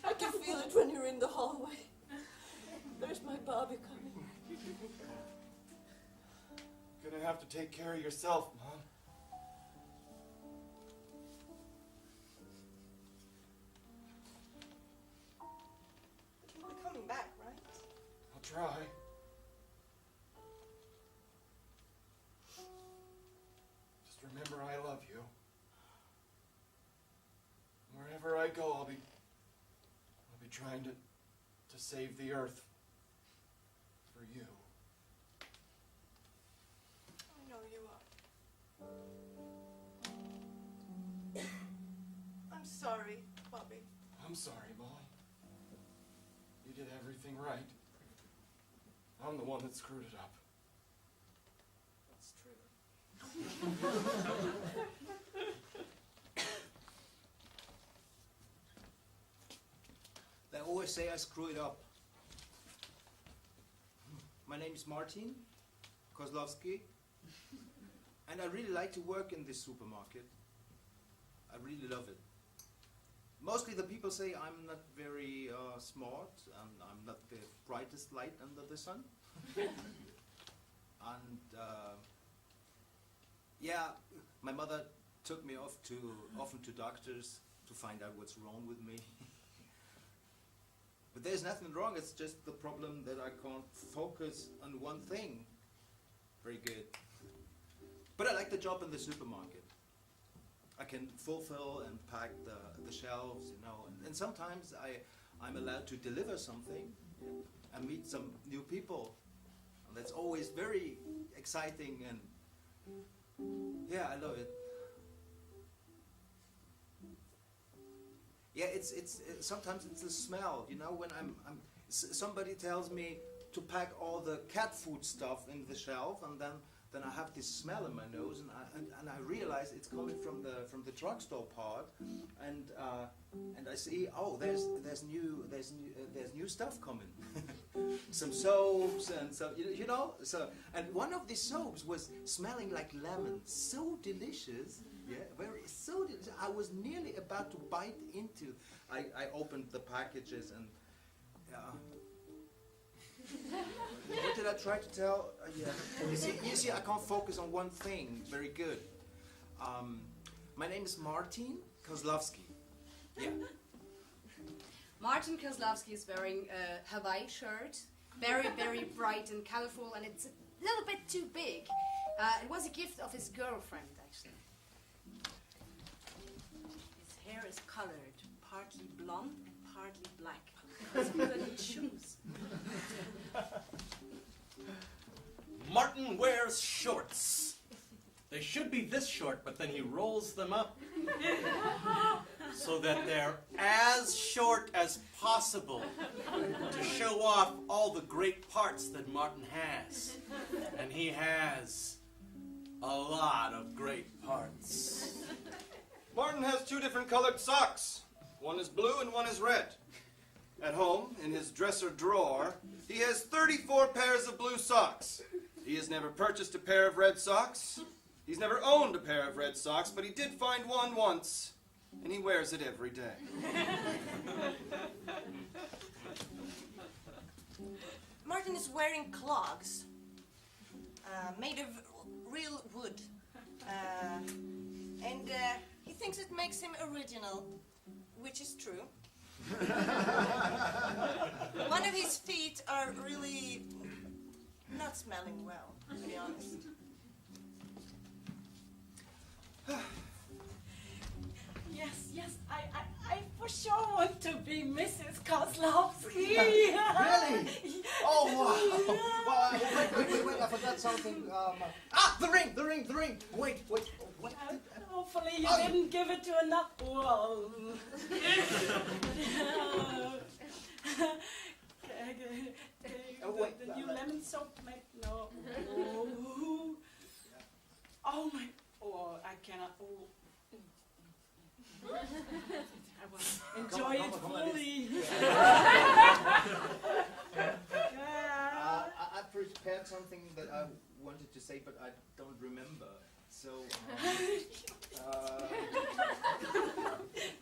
I can feel it when you're in the hallway. There's my Bobby coming. You're gonna have to take care of yourself, Mom. You'll be coming back, right? I'll try. Just remember I love you. Wherever I go, I'll be trying to save the earth for you. I know you are. I'm sorry, Bobby. I'm sorry, Mom. You did everything right. I'm the one that screwed it up. That's true. They always say I screw it up. My name is Martin Kozlowski, and I really like to work in this supermarket. I really love it. Mostly the people say I'm not very smart, and I'm not the brightest light under the sun. And yeah, my mother took me often to doctors to find out what's wrong with me. But there's nothing wrong, it's just the problem that I can't focus on one thing very good. But I like the job in the supermarket. I can fulfill and pack the shelves, you know, and sometimes I'm allowed to deliver something and meet some new people. And that's always very exciting, and yeah, I love it. Yeah, it's sometimes it's the smell, you know, when somebody tells me to pack all the cat food stuff in the shelf, and then I have this smell in my nose, and I realize it's coming from the drugstore part, and I see, oh, there's new stuff coming, some soaps and so you know, so, and one of these soaps was smelling like lemon, so delicious. Yeah, so delicious. I was nearly about to bite into. I opened the packages and. What did I try to tell? Yeah. You see, I can't focus on one thing very good. My name is Martin Kozlowski. Yeah. Martin Kozlowski is wearing a Hawaii shirt, very, very bright and colorful, and it's a little bit too big. It was a gift of his girlfriend, actually. His hair is colored, partly blonde and partly black. Shoes. Martin wears shorts. They should be this short, but then he rolls them up so that they're as short as possible to show off all the great parts that Martin has. And he has a lot of great parts. Martin has 2 different colored socks. One is blue and one is red. At home, in his dresser drawer, he has 34 pairs of blue socks. He has never purchased a pair of red socks. He's never owned a pair of red socks, but he did find one once, and he wears it every day. Martin is wearing clogs made of real wood. And he thinks it makes him original, which is true. One of his feet are really not smelling well, to be honest. Yes, I for sure want to be Mrs. Kozlowski. Really? Oh, wow. Well, wait, I forgot something. The ring. Wait, what? Hopefully you didn't give it to enough. Whoa. The new lemon soap make no. Oh my. Oh, I cannot. Oh. I will enjoy it fully. I prepared something that I wanted to say, but I don't remember. So,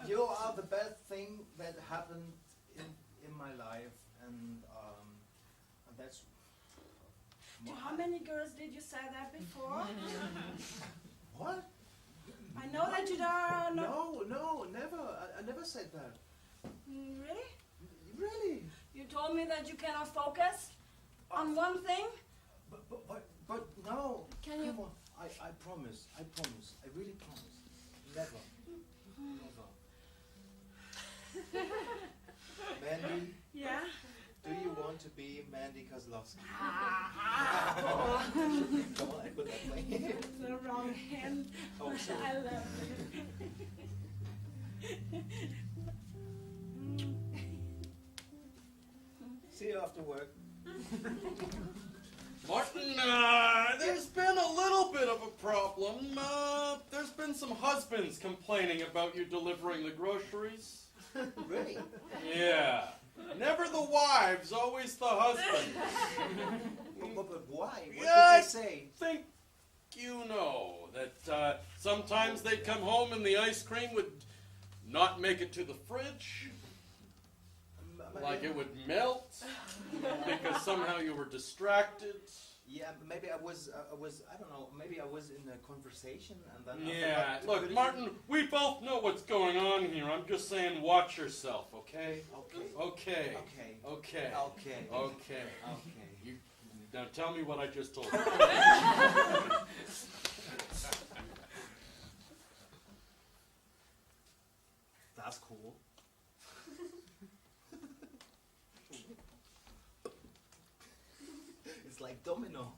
you are the best thing that happened in my life, and that's. To how many girls did you say that before? What? I know that you don't. No, never. I never said that. Really? Really? You told me that you cannot focus on one thing. But no. Can you? Come on. I promise. I really promise. Never. Mandy. Yeah. Do you want to be Mandy Kozlowski? Come on, I put that thing. The wrong hand. Oh, sorry. I love you. See you after work. Martin, there's been a little bit of a problem. There's been some husbands complaining about you delivering the groceries. Really? Yeah. Never the wives, always the husband. But why? What Yeah, did they say? I think you know that sometimes they'd come home and the ice cream would not make it to the fridge. Like it would melt because somehow you were distracted. Yeah, maybe I was, I don't know, maybe I was in a conversation and then... Yeah, look, Martin, we both know what's going on here. I'm just saying watch yourself, okay? Okay. You, now tell me what I just told you. That's cool. It's like domino.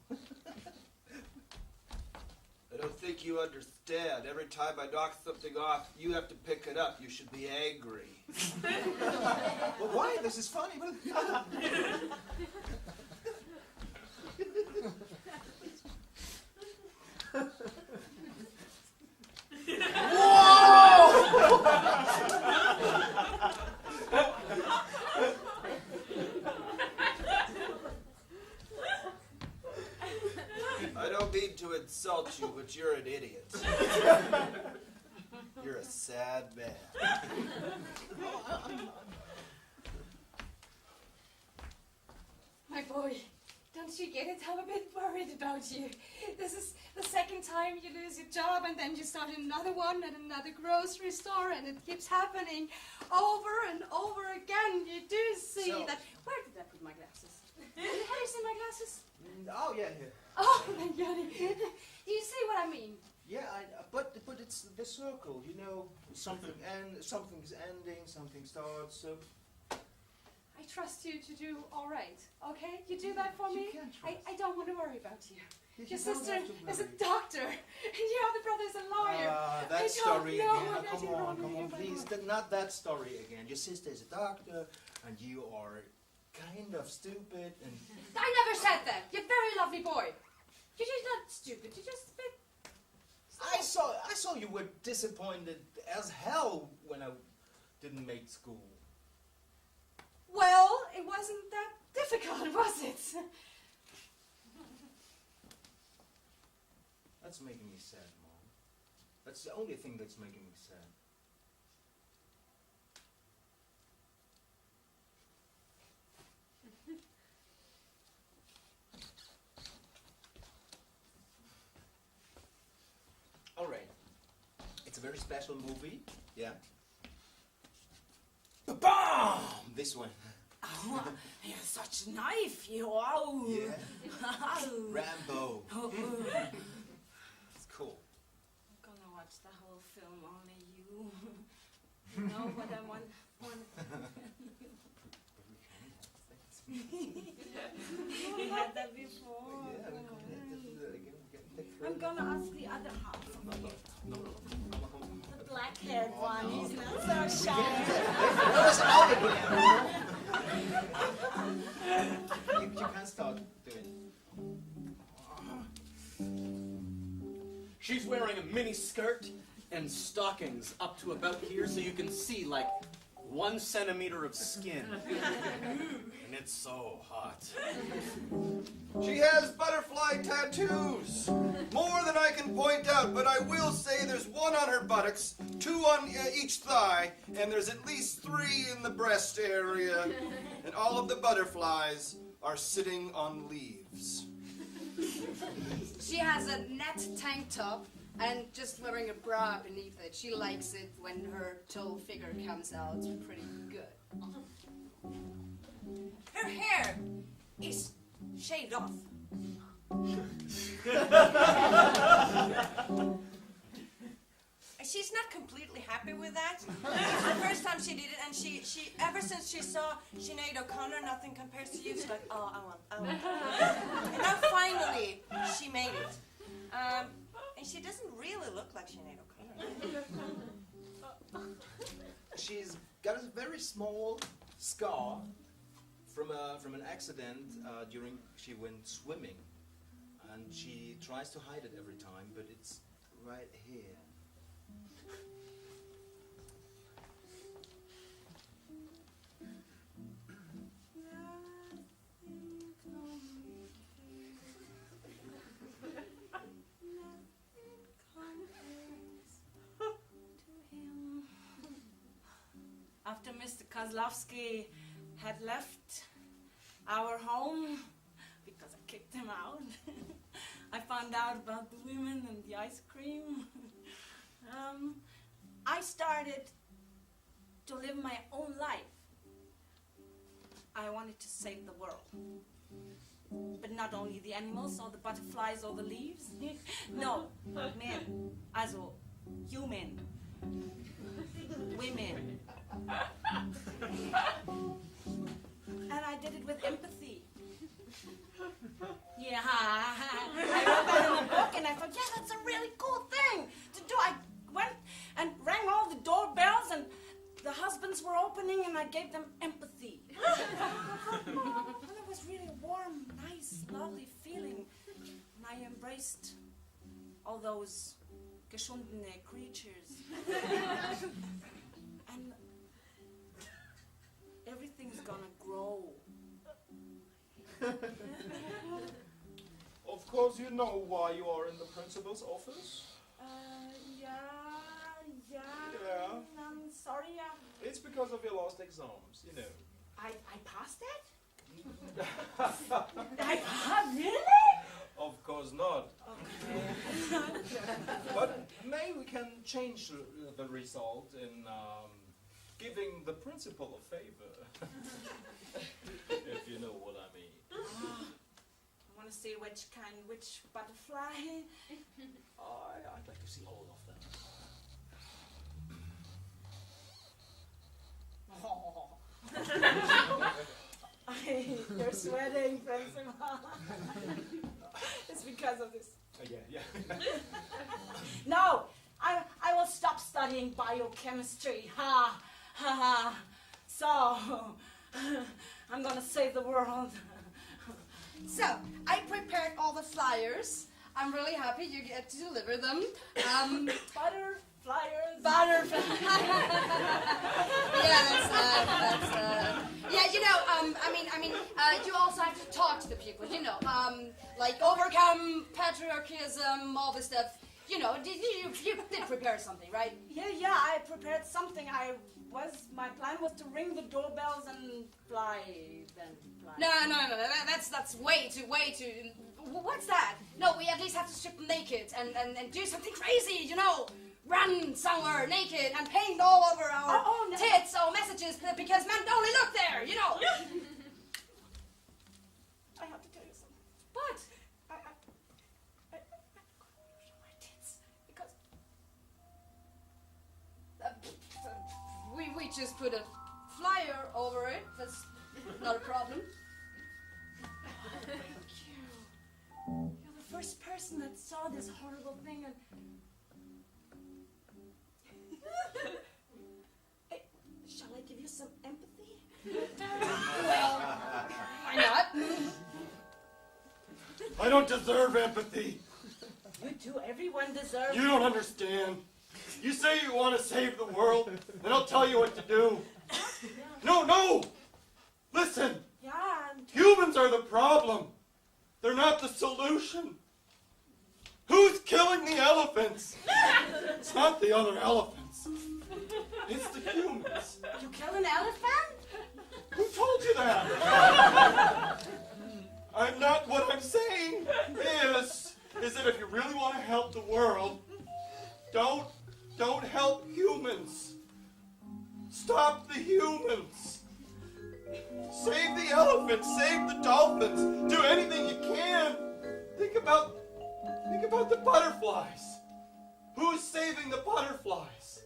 I don't think you understand. Every time I knock something off, you have to pick it up. You should be angry. But why? This is funny. I don't mean to insult you, but you're an idiot. You're a sad man. My boy, don't you get it? I'm a bit worried about you. This is the second time you lose your job and then you start another one at another grocery store and it keeps happening over and over again. You do see that... Where did I put my glasses? Have you seen my glasses? Oh, yeah, here. Oh, thank God. Do you see what I mean? Yeah, but it's the circle, you know. Something's ending, something starts. So I trust you to do all right. Okay, you do that for me. I don't want to worry about you. Your sister is a doctor, and your other brother is a lawyer. That story again. Come on, please. Not that story again. Your sister is a doctor, and you are kind of stupid. And I never said that. You're a very lovely boy. You're just not stupid. You're just a bit. I saw you were disappointed as hell when I didn't make school. Well, it wasn't that difficult, was it? That's making me sad, Mom. That's the only thing that's making me sad. All right. It's a very special movie. Yeah. Ba-bam! This one. Oh, you're such a knife, you are. Yeah. Rambo. It's cool. I'm gonna watch the whole film, only you. You know what I want? We had that before. I'm gonna ask the other half of you. The black-haired one, he's not so shy. You can start doing. She's wearing a mini skirt and stockings up to about here, so you can see like 1 centimeter of skin. And it's so hot. She has butterfly tattoos. More than I can point out, but I will say there's 1 on her buttocks, 2 on each thigh, and there's at least 3 in the breast area. And all of the butterflies are sitting on leaves. She has a net tank top and just wearing a bra beneath it. She likes it when her tall figure comes out. It's pretty good. Her hair is shaved off. She's not completely happy with that. It's the first time she did it, and she ever since she saw Sinead O'Connor, Nothing Compares to You, she's like, oh, I want. And now finally, she made it. And she doesn't really look like Sinead O'Connor. She's got a very small scar from an accident during she went swimming, and she tries to hide it every time, but it's right here. After Mr. Kozlowski had left our home, because I kicked him out, I found out about the women and the ice cream. I started to live my own life. I wanted to save the world. But not only the animals or the butterflies or the leaves. No, men. Also, human. Women. And I did it with empathy. Yeah, I wrote that in the book and I thought, yeah, that's a really cool thing to do. I went and rang all the doorbells and the husbands were opening and I gave them empathy. And it was really a warm, nice, lovely feeling. And I embraced all those geschundene creatures. And everything's gonna grow. Of course you know why you are in the principal's office. Yeah. I'm sorry. It's because of your last exams, you know. I passed it? I passed, really? Of course not. Okay. But maybe we can change the result in giving the principal a favor. If you know what I mean. I want to see which butterfly. I'd like to see all of them. Oh. You're sweating, Principal. It's because of this. Yeah. No, I will stop studying biochemistry. Ha, ha, ha. So, I'm gonna save the world. So, I prepared all the flyers. I'm really happy you get to deliver them. Butterflyers. Butterfly. Yeah, you know, you also have to talk to the people, you know, like overcome patriarchism, all this stuff. You know, you did prepare something, right? Yeah, I prepared something. My plan was to ring the doorbells and fly. No, that's way too. What's that? No, we at least have to strip them naked and do something crazy, you know. Run somewhere naked and paint all over our tits or messages because men only look there, you know. I have to tell you something. What? I show my tits because we just put a flyer over it. That's not a problem. thank you. You're the first person that saw this horrible thing and. Hey, shall I give you some empathy? Well, why not? I don't deserve empathy. You do. Everyone deserves. You don't understand. You say you want to save the world, and I'll tell you what to do. No! Listen! Yeah. Humans are the problem. They're not the solution. Who's killing the elephants? It's not the other elephants. It's the humans. You kill an elephant? Who told you that? I'm not. What I'm saying is that if you really want to help the world, don't help humans. Stop the humans. Save the elephants. Save the dolphins. Do anything you can. Think about the butterflies. Who's saving the butterflies?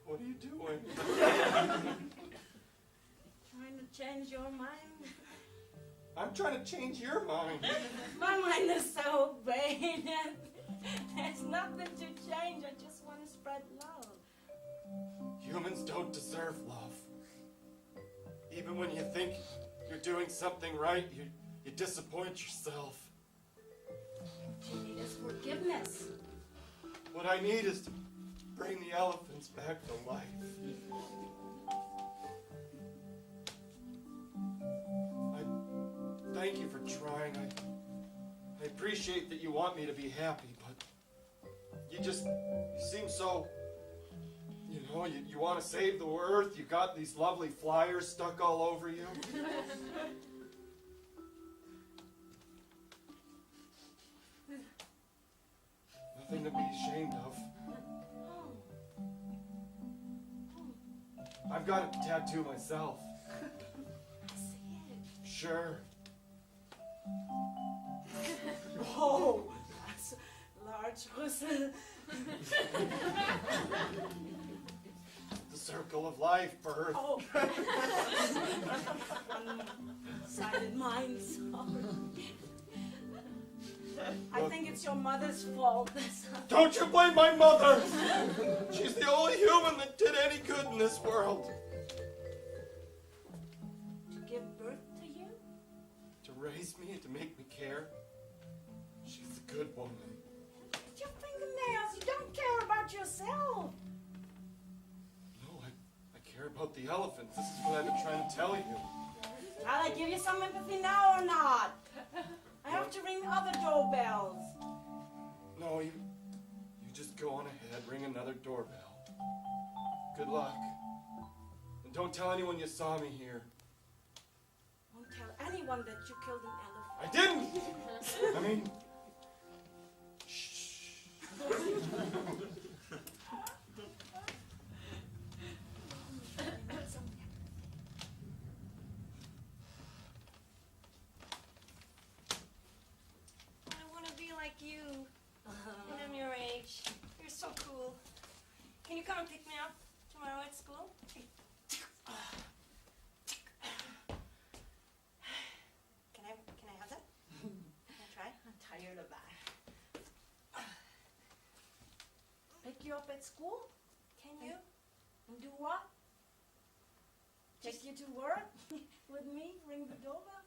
What are you doing? Trying to change your mind? I'm trying to change your mind. My mind is so vain. There's nothing to change. I just want to spread love. Humans don't deserve love. Even when you think you're doing something right, you disappoint yourself. You need is forgiveness. What I need is to bring the elephants back to life. I thank you for trying. I appreciate that you want me to be happy, but you seem so, you want to save the earth. You got these lovely flyers stuck all over you. Nothing to be ashamed of. I've got a tattoo myself. I see it. Sure. Oh, that's large whistle. The circle of life, birth. Oh. One-sided mind, sorry. I think it's your mother's fault. Don't you blame my mother! She's the only human that did any good in this world. To give birth to you? To raise me and to make me care. She's a good woman. Look at your fingernails. You don't care about yourself. No, I care about the elephants. This is what I've been trying to tell you. Shall I give you some empathy now or not? I have to ring other doorbells. No, you just go on ahead, ring another doorbell. Good luck. And don't tell anyone you saw me here. Won't tell anyone that you killed an elephant. I didn't! I mean... Shh. Like you, when I'm your age. You're so cool. Can you come and pick me up tomorrow at school? Can I have that? Can I try? I'm tired of that. Pick you up at school? Can you? And do what? Take you to work with me? Ring the doorbell?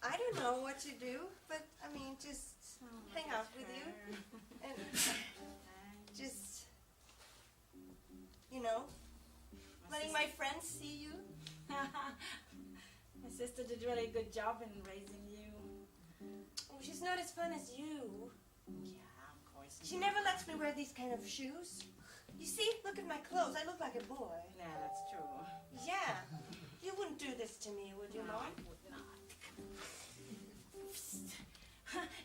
I don't know what to do, but I mean, just hang out with you and just, you know, letting my friends see you. My sister did a really good job in raising you. Oh, she's not as fun as you. Yeah, of course. She never lets me wear these kind of shoes. You see, look at my clothes. I look like a boy. Yeah, that's true. Yeah. You wouldn't do this to me, would you, No, Mom? I would not.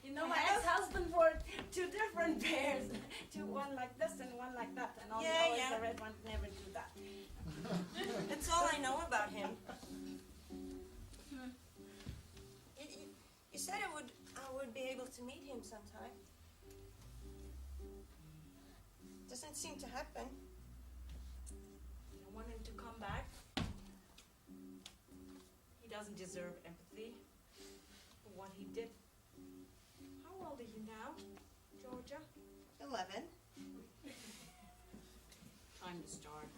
You know, my ex-husband wore 2 different pairs. One like this and one like that. And always the red one never do that. That's all I know about him. You said I would be able to meet him sometime. Doesn't seem to happen. You don't want him to come back? He doesn't deserve empathy for what he did. How old are you now, Georgia? 11. Time to start.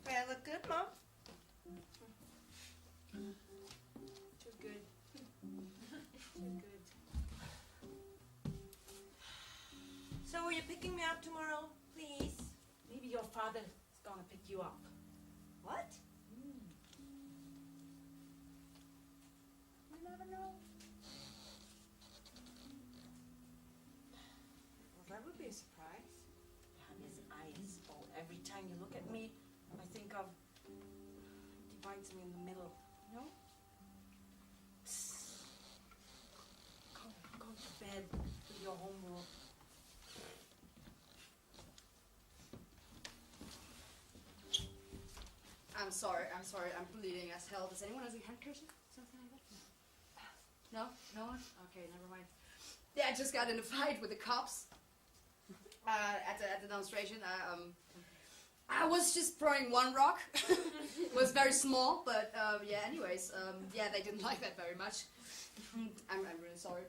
Do I look good, Mom? Too good. Too good. So are you picking me up tomorrow, please? Maybe your father is gonna pick you up. What? You never know. Well, that would be a surprise. Yeah, his eyes. Oh, every time you look at me, I think of divides me in the middle. No? Psst. Go to bed with your homework. I'm sorry, I'm bleeding as hell. Does anyone have a handkerchief? Something like that? No? No one? Okay, never mind. Yeah, I just got in a fight with the cops at the demonstration. I was just throwing one rock. It was very small, but yeah, anyways, yeah, they didn't like that very much. I'm really sorry.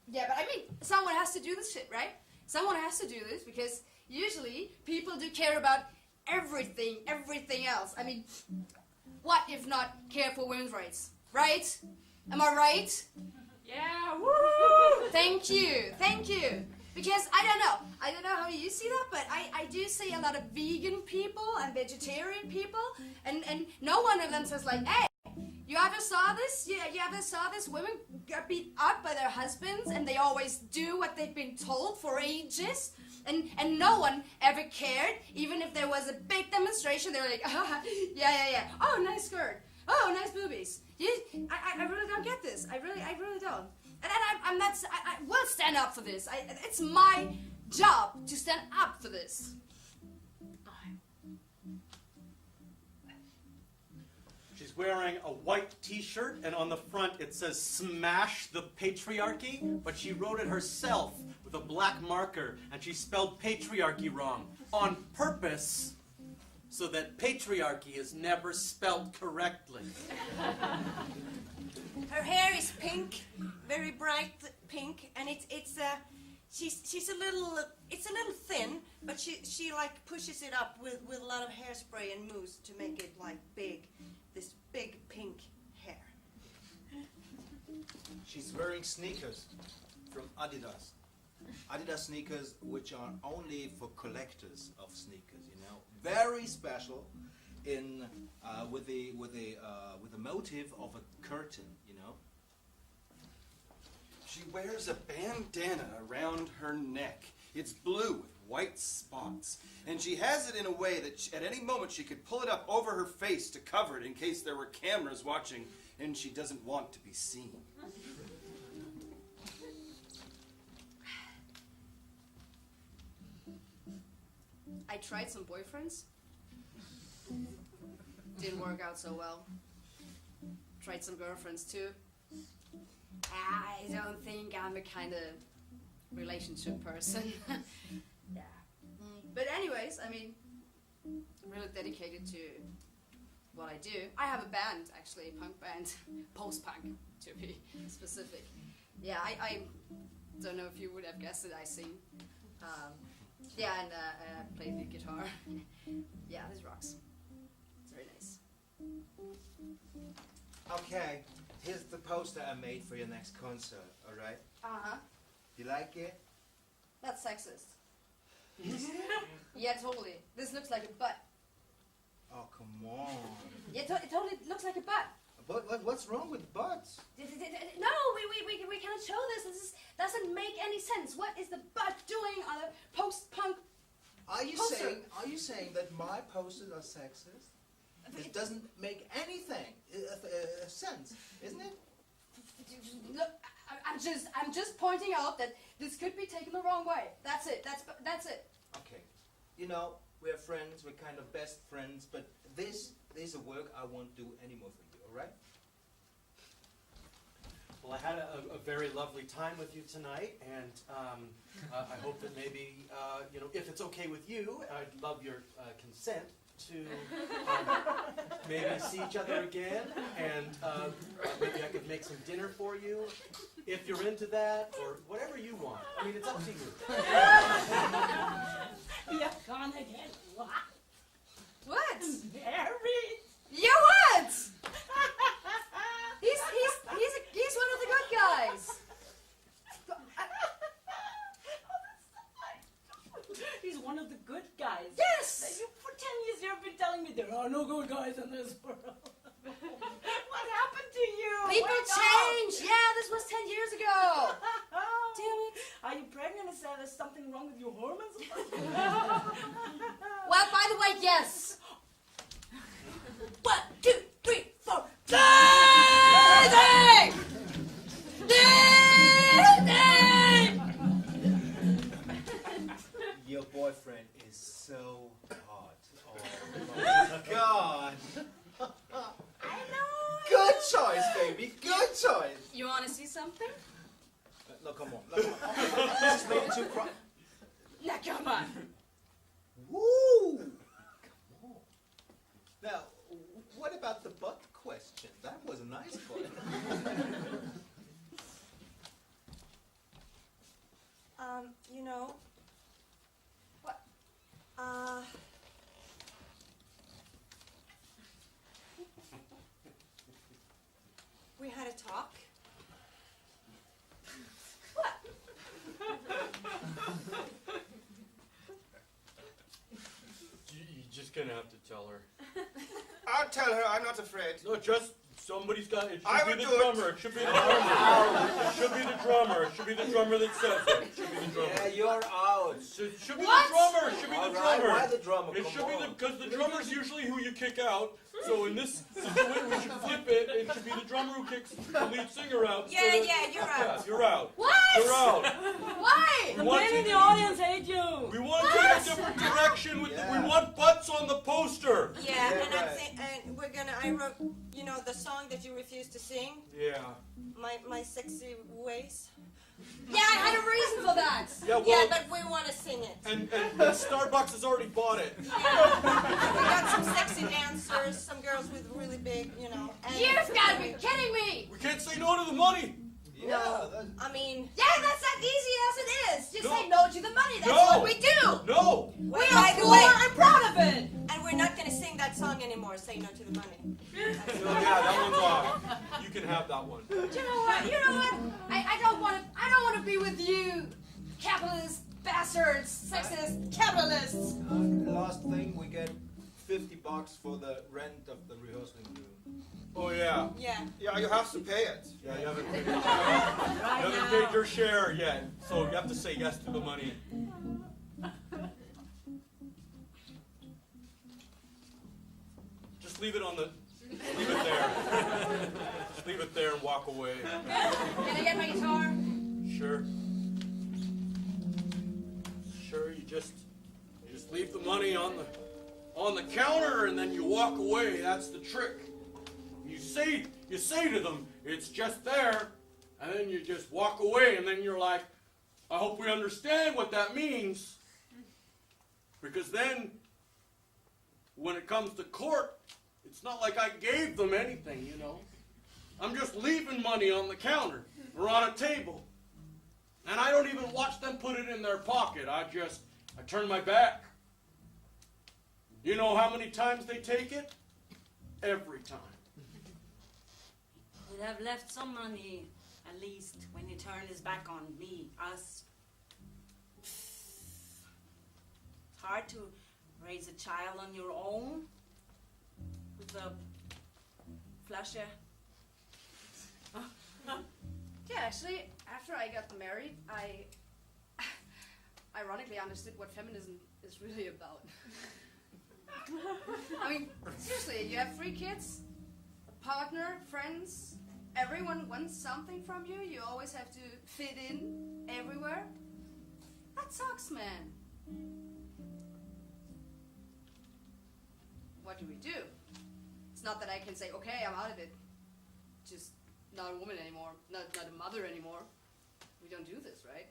Yeah, but I mean, someone has to do this shit, right? Someone has to do this because usually people do care about everything else. I mean, what if not care for women's rights, right? Am I right? Yeah, woo! Thank you. Because I don't know how you see that, but I do see a lot of vegan people and vegetarian people, and no one of them says like, hey, you ever saw this? You ever saw this? Women get beat up by their husbands, and they always do what they've been told for ages. And no one ever cared, even if there was a big demonstration. They were like, yeah. Oh, nice skirt. Oh, nice boobies. I really don't get this. I really don't. And I'm not. I will stand up for this. It's my job to stand up for this. She's wearing a white t-shirt, and on the front it says "Smash the Patriarchy," but she wrote it herself with a black marker, and she spelled patriarchy wrong on purpose so that patriarchy is never spelled correctly. Her hair is pink, very bright pink, and she's a little thin, but she like pushes it up with a lot of hairspray and mousse to make it like big, this big pink hair. She's wearing sneakers from Adidas. Adidas sneakers, which are only for collectors of sneakers, you know, very special, in with the motive of a curtain, you know. She wears a bandana around her neck. It's blue with white spots. And she has it in a way that at any moment she could pull it up over her face to cover it in case there were cameras watching and she doesn't want to be seen. I tried some boyfriends. Didn't work out so well. tried some girlfriends too. I don't think I'm a kind of relationship person. Yeah. But anyways, I mean, I'm really dedicated to what I do. I have a band, actually, a punk band, post-punk to be specific. Yeah, I don't know if you would have guessed it. I sing. Yeah, and I play the guitar. Yeah, this rocks. It's very nice. Okay, here's the poster I made for your next concert, alright? Uh-huh. You like it? That's sexist. Yeah, totally. This looks like a butt. Oh, come on. Yeah, it totally looks like a butt. What's wrong with butts? No, we cannot show this. This doesn't make any sense. What is the butt doing on a post-punk poster? Are you saying that my posters are sexist? It doesn't make anything sense, isn't it? Look, I'm just pointing out that this could be taken the wrong way. That's it. That's it. Okay. You know, we're friends, we're kind of best friends, but this is a work I won't do anymore for you, alright? Well, I had a very lovely time with you tonight, and I hope that maybe, if it's okay with you, I'd love your consent to maybe see each other again, and maybe I could make some dinner for you, if you're into that, or whatever you want. I mean, it's up to you. You're gonna get what? What? Married? Yeah, what? He's one of the good guys. He's one of the good guys. Yes. For 10 years you've been telling me there are no good guys in this world. What happened to you? People change. Yeah, this was 10 years ago. Damn it. Are you pregnant? Is there something wrong with your hormones? Well, by the way, yes. 1, 2, 3, 4. Daisy! Daisy! Your boyfriend is so hot. Oh my God. I know. Good choice, baby. Good choice. You want to see something? No, come on. This is maybe too cry. Now, come on. Woo! Come on. Now, what about the butt question? That was a nice one. You know. What? We had a talk. What? You're just gonna have to tell her. I'll tell her. I'm not afraid. No, just somebody's got. It I should would be the do it. drummer. It should be the drummer. It should be the drummer. It should be the drummer that says it. It should be the drummer. Yeah, you're out. It should be What? the drummer. It should be the All drummer. right, why the drummer? It Come should be on. because the drummer's usually who you kick out. So in this situation, we should flip it. It should be the drummer who kicks the lead singer out. Yeah, you're out. You're out. What? You're out. Why? The want men to- in the audience hate you. We want to take a different direction with Yeah. we want butts on the poster. Yeah, Yeah, and right. and we're gonna. I wrote, you know, the song that you refused to sing, Yeah. my sexy ways. Yeah, I had a reason for that. Yeah, well, Yeah, but we want to sing it. and Starbucks has already bought it. We got some sexy dancers, some girls with really big, you know. And You've got to be kidding me. We can't say no to the money. Yeah, I mean, Yeah, that's as easy as it is. Just No. say no to the money. That's No. what we do. No. We by are the poor way, and proud of it. and we're not gonna sing that song anymore. Say no to the money. Oh, yeah, that one's off. You can have that one. You know what? I don't want to be with you, capitalist bastards, sexist capitalists. last thing, we get $50 for the rent of the rehearsal room. Oh yeah. Yeah. Yeah, you have to pay it. Yeah, you haven't paid your share yet, so you have to say yes to the money. Just leave it on the. Leave it there. Just leave it there and walk away. Can I get my guitar? Sure. Sure, you just leave the money on the counter and then you walk away. That's the trick. You say to them, it's just there, and then you just walk away, and then you're like, I hope we understand what that means. Because then, when it comes to court, it's not like I gave them anything, you know. I'm just leaving money on the counter or on a table. And I don't even watch them put it in their pocket. I turn my back. You know how many times they take it? Every time. He'd have left some money, at least, when he turned his back on me, us. It's hard to raise a child on your own with a flusher. Yeah, actually, after I got married, I ironically understood what feminism is really about. I mean, seriously, you have 3 kids, a partner, friends, everyone wants something from you, you always have to fit in everywhere. That sucks, man. What do we do? It's not that I can say, okay, I'm out of it. Just not a woman anymore, not a mother anymore. We don't do this, right?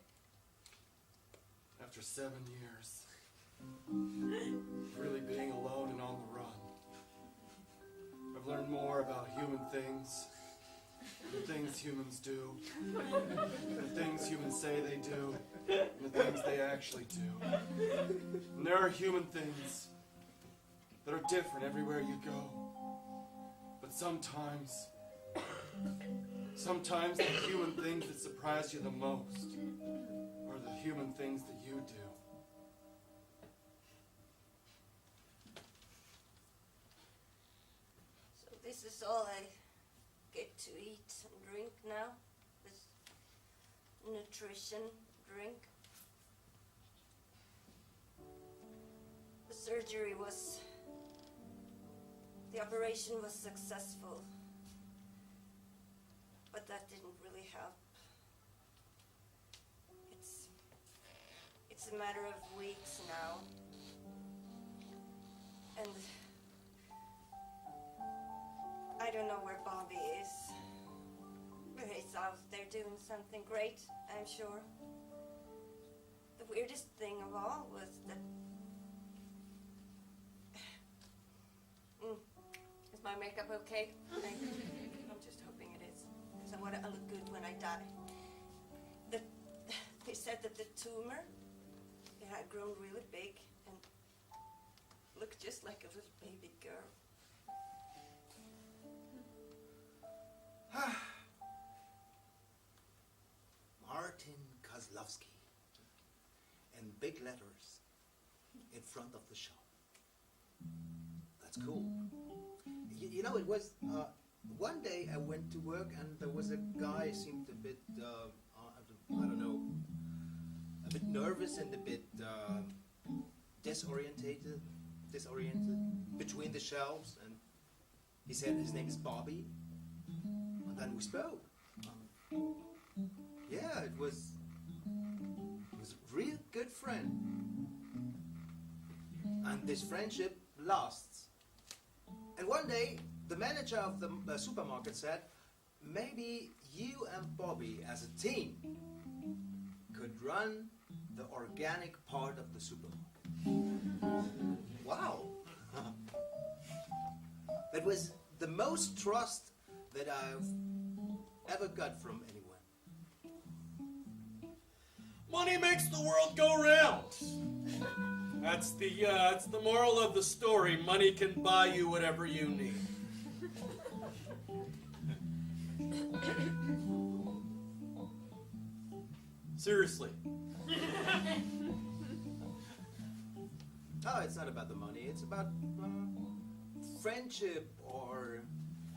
After 7 years, really being alone and on the run, I've learned more about human things, the things humans do, the things humans say they do, and the things they actually do. And there are human things that are different everywhere you go. But sometimes the human things that surprise you the most are the human things that you do. So this is all I get to eat and drink now? This nutrition drink? The operation was successful. But that didn't really help. It's a matter of weeks now. And I don't know where Bobby is. But he's out there doing something great, I'm sure. The weirdest thing of all was that... Is my makeup okay? I'm just hoping it is. Because I want to look good when I die. They said that the tumor, it had grown really big and looked just like a little baby girl. Martin Kozlowski. In big letters in front of the shop. That's cool. You know, it was one day I went to work and there was a guy seemed a bit, I don't know, a bit nervous and a bit disoriented between the shelves, and he said his name is Bobby, and then we spoke. Yeah, it was a real good friend, and this friendship lasts. And one day, the manager of the supermarket said, maybe you and Bobby as a team could run the organic part of the supermarket. Wow. That was the most trust that I've ever got from anyone. Money makes the world go round. That's the moral of the story. Money can buy you whatever you need. Seriously. Oh, it's not about the money. It's about friendship or...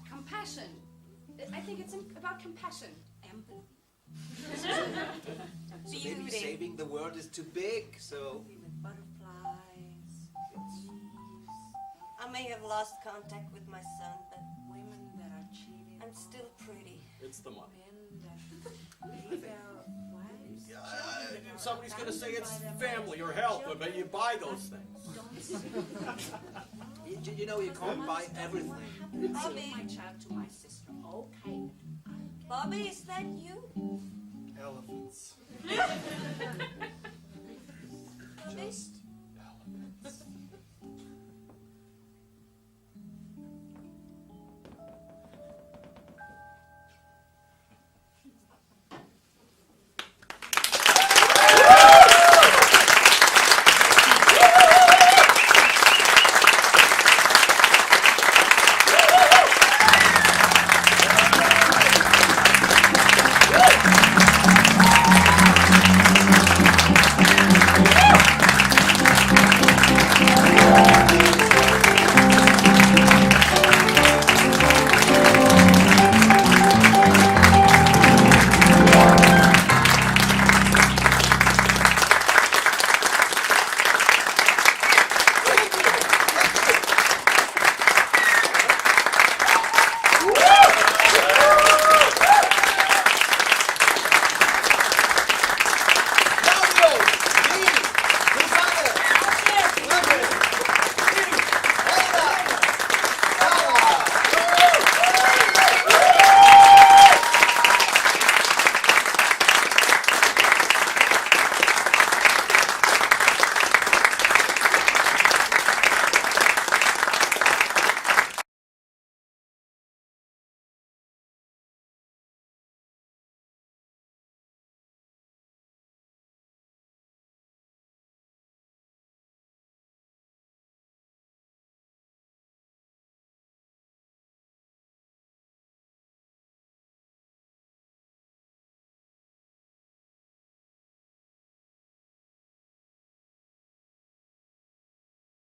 Compassion. I think it's about compassion. Empathy. So maybe saving the world is too big, so... With butterflies, with cheese. I may have lost contact with my son, but Women that are cheated I'm still pretty. It's the money. Men that leave their wives. Somebody's going to say it's family or health, but you buy those things. You know, you can't buy everything. Bobby. My child to my sister. Okay. Bobby, is that you? Elephants. Bobby?